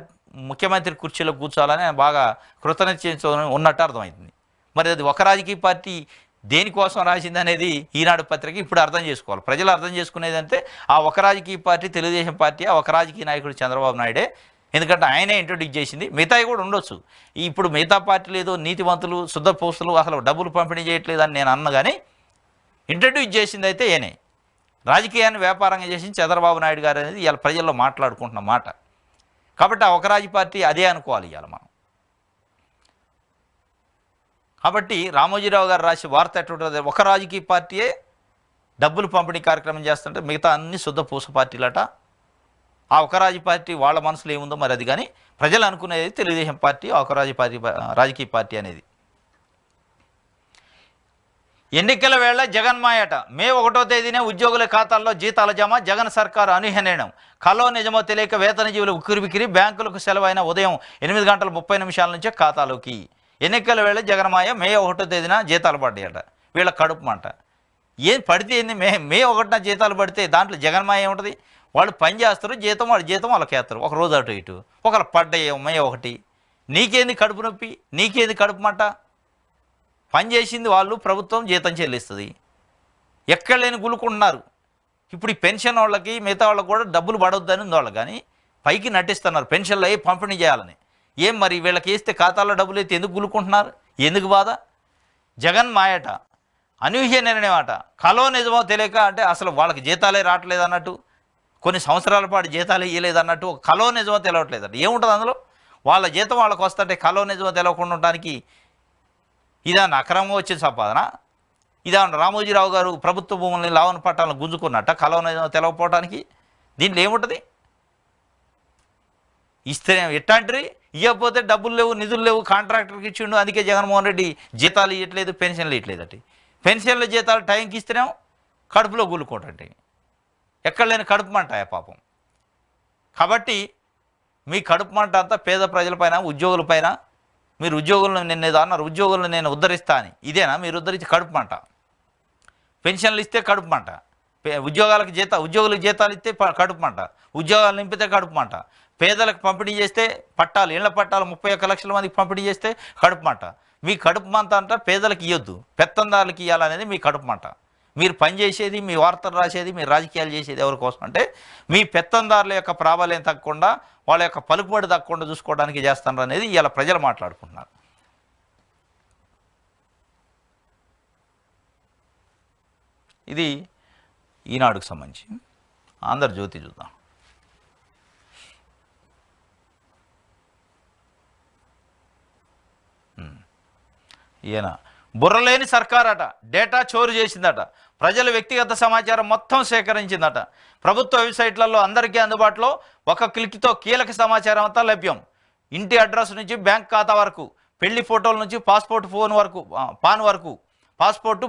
ముఖ్యమంత్రి కుర్చీలో కూర్చోవాలని బాగా కృతజ్ఞత ఉన్నట్టు అర్థమైంది. మరి అది ఒక రాజకీయ పార్టీ దేనికోసం రాసింది అనేది ఈనాడు పత్రిక ఇప్పుడు అర్థం చేసుకోవాలి. ప్రజలు అర్థం చేసుకునేది అంటే ఆ ఒక రాజకీయ పార్టీ తెలుగుదేశం పార్టీ, ఆ ఒక రాజకీయ నాయకుడు చంద్రబాబు నాయుడే. ఎందుకంటే ఆయనే ఇంట్రొడ్యూస్ చేసింది. మిగతాయి కూడా ఉండొచ్చు. ఇప్పుడు మిగతా పార్టీలు ఏదో నీతివంతులు, శుద్ధ పోస్తులు, అసలు డబ్బులు పంపిణీ చేయట్లేదని నేను అన్న కానీ ఇంట్రడ్యూస్ చేసింది అయితే ఏనే. రాజకీయాన్ని వ్యాపారంగా చేసింది చంద్రబాబు నాయుడు గారు అనేది ఇవాళ ప్రజల్లో మాట్లాడుకుంటున్న మాట. కాబట్టి ఆ ఒక రాజకీయ పార్టీ అదే అనుకోవాలి ఇవాళ మనం. కాబట్టి రామోజీరావు గారు రాసి వార్త ఎటువంటి ఒక రాజకీయ పార్టీయే డబ్బులు పంపిణీ కార్యక్రమం చేస్తుంటే మిగతా అన్ని శుద్ధ పూస పార్టీలట. ఆ ఒక రాజకీయ పార్టీ వాళ్ళ మనసులో ఏముందో మరి అది, కానీ ప్రజలు అనుకునేది తెలుగుదేశం పార్టీ ఒక రాజకీయ పార్టీ అనేది. ఎన్నికల వేళ జగన్ మాయట. మే 1వ తేదీనే ఉద్యోగుల ఖాతాల్లో జీతాల జమ. జగన్ సర్కారు అనూహ్య నిర్ణయం. కలో నిజమో తెలియక వేతన జీవులు ఉక్కిరిబిక్కిరి. బ్యాంకులకు సెలవైన ఉదయం 8:30 నుంచే ఖాతాలోకి. ఎన్నికల వేళ జగన్ మాయ. మే 1వ తేదీన జీతాలు పడ్డాయట. వీళ్ళ కడుపు మంట. ఏం పడితే ఏంది? మే 1న జీతాలు పడితే దాంట్లో జగన్ మాయ ఏముంటుంది? వాళ్ళు పని చేస్తారు, వాడి జీతం వాళ్ళకి వేస్తారు. ఒక రోజు అటు ఇటు. ఒకళ్ళు పడ్డాయి మే 1. నీకేంది కడుపు నొప్పి? నీకేంది కడుపు మంట? పని చేసింది వాళ్ళు, ప్రభుత్వం జీతం చెల్లిస్తుంది. ఎక్కడ లేని గులుకుంటున్నారు. ఇప్పుడు ఈ పెన్షన్ వాళ్ళకి మిగతా వాళ్ళకి కూడా డబ్బులు పడవద్దని ఉంది వాళ్ళకి, కానీ పైకి నటిస్తున్నారు పెన్షన్లు అయ్యి పంపిణీ చేయాలని. ఏం మరి వీళ్ళకి వేస్తే ఖాతాలో డబ్బులు అయితే ఎందుకు గులుకుంటున్నారు? ఎందుకు బాధ? జగన్ మాయట, అనూహ్య నిర్ణయం అట. కలో నిజమో తెలియక, అంటే అసలు వాళ్ళకి జీతాలే రావట్లేదు అన్నట్టు, కొన్ని సంవత్సరాల పాటు జీతాలు ఇవ్వలేదు అన్నట్టు, కలో నిజమో తెలియట్లేదట. ఏముంటుంది అందులో? వాళ్ళ జీతం వాళ్ళకి వస్తుంటే కలో నిజమో తెలియకుండా ఉండడానికి ఇదాన్ని అక్రమంగా వచ్చిన సంపాదన? ఇదాన్ని రామోజీరావు గారు ప్రభుత్వ భూముల్ని లావణ పట్టాలను గుంజుకున్నట్ట కలో నిజమో తెలియకపోవడానికి? దీంట్లో ఏముంటుంది? ఇస్తేనే ఎట్టాంటివి, ఇవ్వకపోతే డబ్బులు లేవు, నిధులు లేవు, కాంట్రాక్టర్కి ఇచ్చిండు, అందుకే జగన్మోహన్ రెడ్డి జీతాలు ఇవ్వట్లేదు, పెన్షన్లు ఇవ్వట్లేదట. పెన్షన్ల జీతాలు టైంకి ఇస్తేనేమో కడుపులో గుల్లుకోటండి. ఎక్కడ లేని కడుపు మంటాయా పాపం. కాబట్టి మీ కడుపు మంట అంతా పేద ప్రజలపైన, ఉద్యోగులపైన. మీరు ఉద్యోగులను నిన్నేదో అన్నారు, ఉద్యోగులను నేను ఉద్ధరిస్తా అని. ఇదేనా మీరు ఉద్ధరించి కడుపు మంట? పెన్షన్లు ఇస్తే కడుపు మంట, ఉద్యోగులకు జీతాలు ఇస్తే కడుపు మంట, ఉద్యోగాలు నింపితే కడుపు మంట, పేదలకు పంపిణీ చేస్తే పట్టాలు, ఇళ్ల పట్టాలు 31 లక్షల మందికి పంపిణీ చేస్తే కడుపు మంట. మీ కడుపు మంట అంట పేదలకు ఇవ్వద్దు, పెత్తందారులకు ఇవ్వాలనేది మీ కడుపు మంట. మీరు పనిచేసేది, మీ వార్తలు రాసేది, మీ రాజకీయాలు చేసేది ఎవరి కోసం అంటే మీ పెత్తందారుల యొక్క ప్రాబల్యం తగ్గకుండా, వాళ్ళ యొక్క పలుకుబడి తగ్గకుండా చూసుకోవడానికి చేస్తున్నారు అనేది ఇలా ప్రజలు మాట్లాడుకుంటున్నారు. ఇది ఈనాడుకు సంబంధించి. ఆంధ్రజ్యోతి చూద్దాం. ఈయన బుర్రలేని సర్కారట, డేటా చోరు చేసిందట, ప్రజల వ్యక్తిగత సమాచారం మొత్తం సేకరించిందట. ప్రభుత్వ వెబ్సైట్లలో అందరికీ అందుబాటులో ఒక క్లిక్తో కీలక సమాచారం అంతా లభ్యం. ఇంటి అడ్రస్ నుంచి బ్యాంక్ ఖాతా వరకు, పెళ్లి ఫోటోల నుంచి పాస్పోర్టు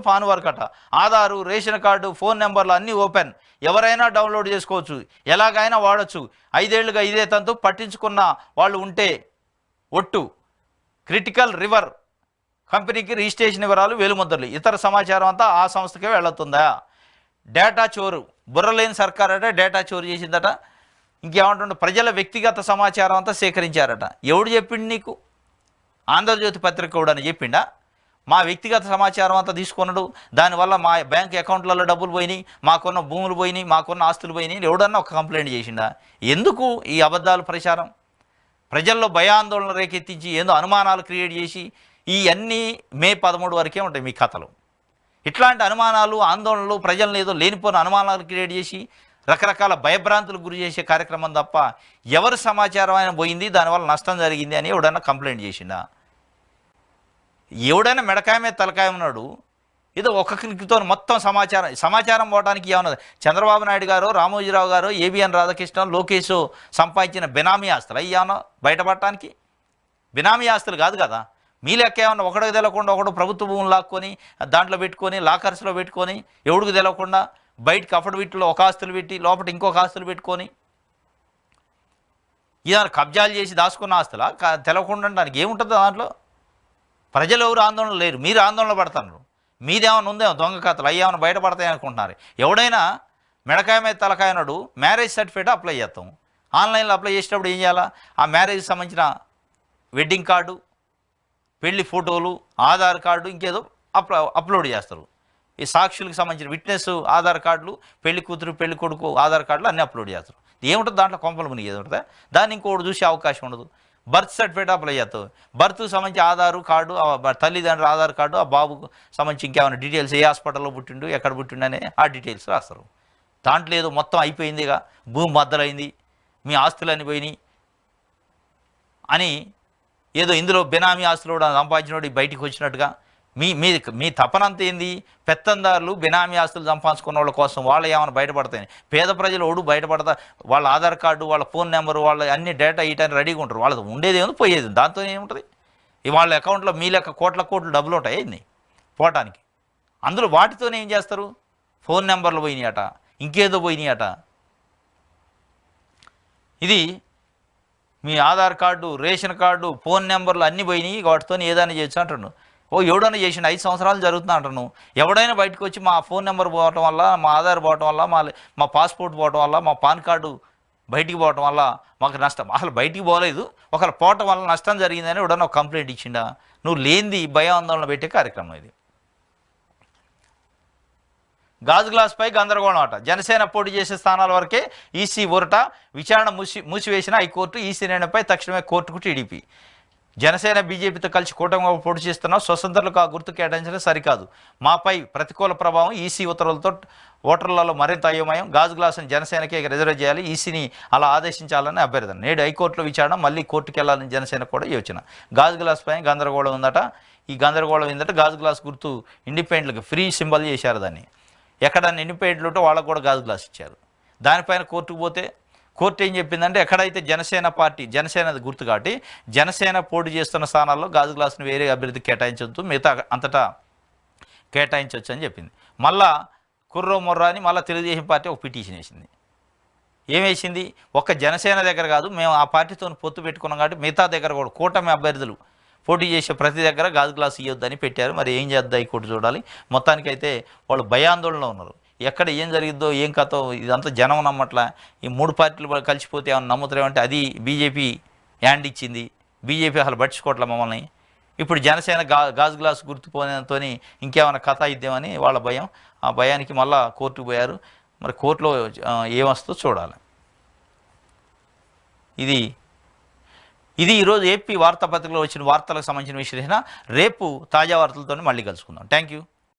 పాన్ వరకు అట. ఆధారు, రేషన్ కార్డు, ఫోన్ నెంబర్లు అన్నీ ఓపెన్, ఎవరైనా డౌన్లోడ్ చేసుకోవచ్చు, ఎలాగైనా వాడచ్చు. 5 ఏళ్లుగా ఇదే తంతు పట్టించుకున్న వాళ్ళు ఉంటే ఒట్టు. క్రిటికల్ రివర్ కంపెనీకి రిజిస్ట్రేషన్ వివరాలు, వేలుముద్రలు, ఇతర సమాచారం అంతా ఆ సంస్థకే వెళుతుందా? డేటా చోరు, బుర్రలేని సర్కార్ అట డేటా చోరు చేసిందట. ఇంకేమంటుండే, ప్రజల వ్యక్తిగత సమాచారం అంతా సేకరించారట. ఎవడు చెప్పిండు నీకు? ఆంధ్రజ్యోతి పత్రిక కూడా చెప్పిండా? మా వ్యక్తిగత సమాచారం అంతా తీసుకున్నాడు, దానివల్ల మా బ్యాంక్ అకౌంట్లలో డబ్బులు పోయినాయి, మాకున్న భూములు పోయినాయి, మాకున్న ఆస్తులు పోయినాయి, ఎవడన్నా ఒక కంప్లైంట్ చేసిండా? ఎందుకు ఈ అబద్ధాలు ప్రచారం? ప్రజల్లో భయాందోళన రేకెత్తించి ఏదో అనుమానాలు క్రియేట్ చేసి, ఈ అన్నీ మే 13 వరకే ఉంటాయి మీ కథలు. ఇట్లాంటి అనుమానాలు, ఆందోళనలు, ప్రజలను ఏదో లేనిపోయిన అనుమానాలు క్రియేట్ చేసి రకరకాల భయభ్రాంతులకు గురి చేసే కార్యక్రమం తప్ప ఎవరి సమాచారం అయినా పోయింది, దానివల్ల నష్టం జరిగింది అని ఎవడన్నా కంప్లైంట్ చేసిండా? ఎవడైనా మెడకాయ మీద తలకాయ ఉన్నాడు, ఏదో ఒక క్లిక్తో మొత్తం సమాచారం పోవడానికి ఏమన్నది? చంద్రబాబు నాయుడు గారు, రామోజీరావు గారు, ఏబిఎన్ రాధాకృష్ణ, లోకేష్ సంపాదించిన బినామీ ఆస్తులు అవి ఏమన్నా బయటపడటానికి? బినామీ ఆస్తులు కాదు కదా. మీ లెక్క ఏమన్నా ఒకడికి తెలవకుండా ఒకడు ప్రభుత్వ భూములు లాక్కొని దాంట్లో పెట్టుకొని, లాకర్స్లో పెట్టుకొని, ఎవడికి తెలవకుండా బయటకు అఫిడవిట్లో ఒక ఆస్తులు పెట్టి లోపల ఇంకొక ఆస్తులు పెట్టుకొని ఇదాన్ని కబ్జాలు చేసి దాచుకున్న ఆస్తులా? తెలవకుండా దానికి ఏముంటుంది దాంట్లో? ప్రజలు ఎవరు ఆందోళన లేరు, మీరు ఆందోళన పడుతున్నారు. మీదేమన్నా ఉందేమో దొంగ కథలు, అవి ఏమైనా బయటపడతాయి అనుకుంటున్నారు. ఎవడైనా మెడకాయ మీద తలకాయనాడు మ్యారేజ్ సర్టిఫికేట్ అప్లై చేస్తాం. ఆన్లైన్లో అప్లై చేసేటప్పుడు ఏం చేయాలా? ఆ మ్యారేజ్కి సంబంధించిన వెడ్డింగ్ కార్డు, పెళ్లి ఫోటోలు, ఆధార్ కార్డు, ఇంకేదో అప్లోడ్ చేస్తారు. ఈ సాక్షులకు సంబంధించిన విట్నెస్ ఆధార్ కార్డులు, పెళ్లి కూతురు పెళ్లి కొడుకు ఆధార్ కార్డులు అన్నీ అప్లోడ్ చేస్తారు. ఏముంటుంది దాంట్లో? కొంపలు మునిగి ఏది ఉంటుందా? దాన్ని ఇంకోటి చూసే అవకాశం ఉండదు. బర్త్ సర్టిఫికేట్ అప్లై చేస్తావు, బర్త్కు సంబంధించి ఆధారు కార్డు, తల్లిదండ్రుల ఆధార్ కార్డు, ఆ బాబుకు సంబంధించి ఇంకేమైనా డీటెయిల్స్, ఏ హాస్పిటల్లో పుట్టిండు, ఎక్కడ పుట్టిండు అనే ఆ డీటెయిల్స్ రాస్తారు. దాంట్లో ఏదో మొత్తం అయిపోయిందిగా, భూమి బద్దలైంది, మీ ఆస్తులన్నీ పోయినాయి అని ఏదో ఇందులో బెనామీ ఆస్తులు కూడా సంపాదించినోడు బయటికి వచ్చినట్టుగా మీ తపనంత ఏంది? పెత్తందారులు బెనామీ ఆస్తులు సంపాదించుకున్న వాళ్ళ కోసం వాళ్ళు ఏమైనా బయటపడతాయి? పేద ప్రజలు ఓడు బయటపడతా, వాళ్ళ ఆధార్ కార్డు, వాళ్ళ ఫోన్ నెంబరు, వాళ్ళ అన్ని డేటా ఇయటానికి రెడీగా ఉంటారు. వాళ్ళది ఉండేది ఏమో పోయేది, దాంతో ఏముంటుంది? వాళ్ళ అకౌంట్లో మీ లెక్క కోట్ల డబ్బులు ఉంటాయి ఏంది పోవటానికి. అందులో వాటితోనే ఏం చేస్తారు? ఫోన్ నెంబర్లు పోయినాయట, ఇంకేదో పోయినాయట. ఇది మీ Aadhaar card, ration card, phone నెంబర్లు అన్నీ పోయినాయి, వాటితో ఏదైనా చేయొచ్చు అంటాను. ఎవడైనా చేసిన 5 సంవత్సరాలు జరుగుతున్నా అంటాను. ఎవడైనా బయటకు వచ్చి మా ఫోన్ నెంబర్ పోవటం వల్ల, మా ఆధార్ పోవటం వల్ల, మా పాస్పోర్ట్ పోవటం వల్ల, మా పాన్ కార్డు బయటికి పోవటం వల్ల మాకు నష్టం, అసలు బయటికి పోలేదు, ఒకవేళ పోవటం వల్ల నష్టం జరిగిందని ఎవడన్నా ఒక కంప్లైంట్ ఇచ్చిండా? నువ్వు లేనిది భయాందోళన పెట్టే కార్యక్రమం ఇది. గాజు గ్లాస్పై గందరగోళం అట. జనసేన పోటీ చేసే స్థానాల వరకే ఈసీ ఊరట. విచారణ మూసివేసిన హైకోర్టు. ఈసీ నిర్ణయంపై తక్షణమే కోర్టుకు టీడీపీ. జనసేన బీజేపీతో కలిసి కూటమిగా పోటీ చేస్తున్నాం. స్వతంత్రులకు ఆ గుర్తు కేటాయించడం సరికాదు. మాపై ప్రతికూల ప్రభావం. ఈసీ ఉత్తర్వులతో ఓటర్లలో మరింత అయోమయం. గాజు గ్లాసును జనసేనకే రిజర్వ్ చేయాలి. ఈసీని అలా ఆదేశించాలని అభ్యర్థన. నేడు హైకోర్టులో విచారణ, మళ్ళీ కోర్టుకు వెళ్లాలని జనసేన కూడా యోచన. గాజు గ్లాస్ పైన గందరగోళం ఉందట. ఈ గందరగోళం ఏంటంటే గాజు గ్లాస్ గుర్తు ఇండిపెండెంట్కి ఫ్రీ సింబల్ చేశారు దాన్ని. ఎక్కడన్నా ఇండిపెండెంట్లు ఉంటే వాళ్ళకు కూడా గాజు గ్లాస్ ఇచ్చారు. దానిపైన కోర్టుకు పోతే కోర్టు ఏం చెప్పిందంటే ఎక్కడైతే జనసేన పార్టీ, జనసేన గుర్తు కాబట్టి జనసేన పోటీ చేస్తున్న స్థానాల్లో గాజు గ్లాసును వేరే అభ్యర్థికి కేటాయించవచ్చు, మిగతా అంతటా కేటాయించవచ్చు అని చెప్పింది. మళ్ళా కుర్రో మొర్రా అని మళ్ళీ తెలుగుదేశం పార్టీ ఒక పిటిషన్ వేసింది. ఏమేసింది? ఒక్క జనసేన దగ్గర కాదు, మేము ఆ పార్టీతో పొత్తు పెట్టుకున్నాం కాబట్టి మిగతా దగ్గర కూడా కూటమి అభ్యర్థులు పోటీ చేసే ప్రతి దగ్గర గాజు గ్లాసు ఇవ్వద్దని పెట్టారు. మరి ఏం చేద్దా ఈ కోర్టు చూడాలి. మొత్తానికైతే వాళ్ళు భయాందోళనలో ఉన్నారు. ఎక్కడ ఏం జరిగిద్దో ఏం కథో ఇదంతా జనం నమ్మట్లా. ఈ మూడు పార్టీలు కలిసిపోతే ఏమన్నా నమ్ముతారేమంటే అది బీజేపీ హ్యాండ్ ఇచ్చింది. బీజేపీ అసలు పట్టించుకోవట్లే మమ్మల్ని. ఇప్పుడు జనసేన గాజు గ్లాసు గుర్తుపోయినతో ఇంకేమైనా కథ ఇద్దామని వాళ్ళ భయం. ఆ భయానికి మళ్ళా కోర్టుకు పోయారు. మరి కోర్టులో ఏమొస్తుందో చూడాలి. ఇది ఈరోజు ఏపీ వార్తాపత్రికలో వచ్చిన వార్తలకు సంబంధించిన విశ్లేషణ. రేపు తాజా వార్తలతో మళ్ళీ కలుసుకుందాం. Thank you.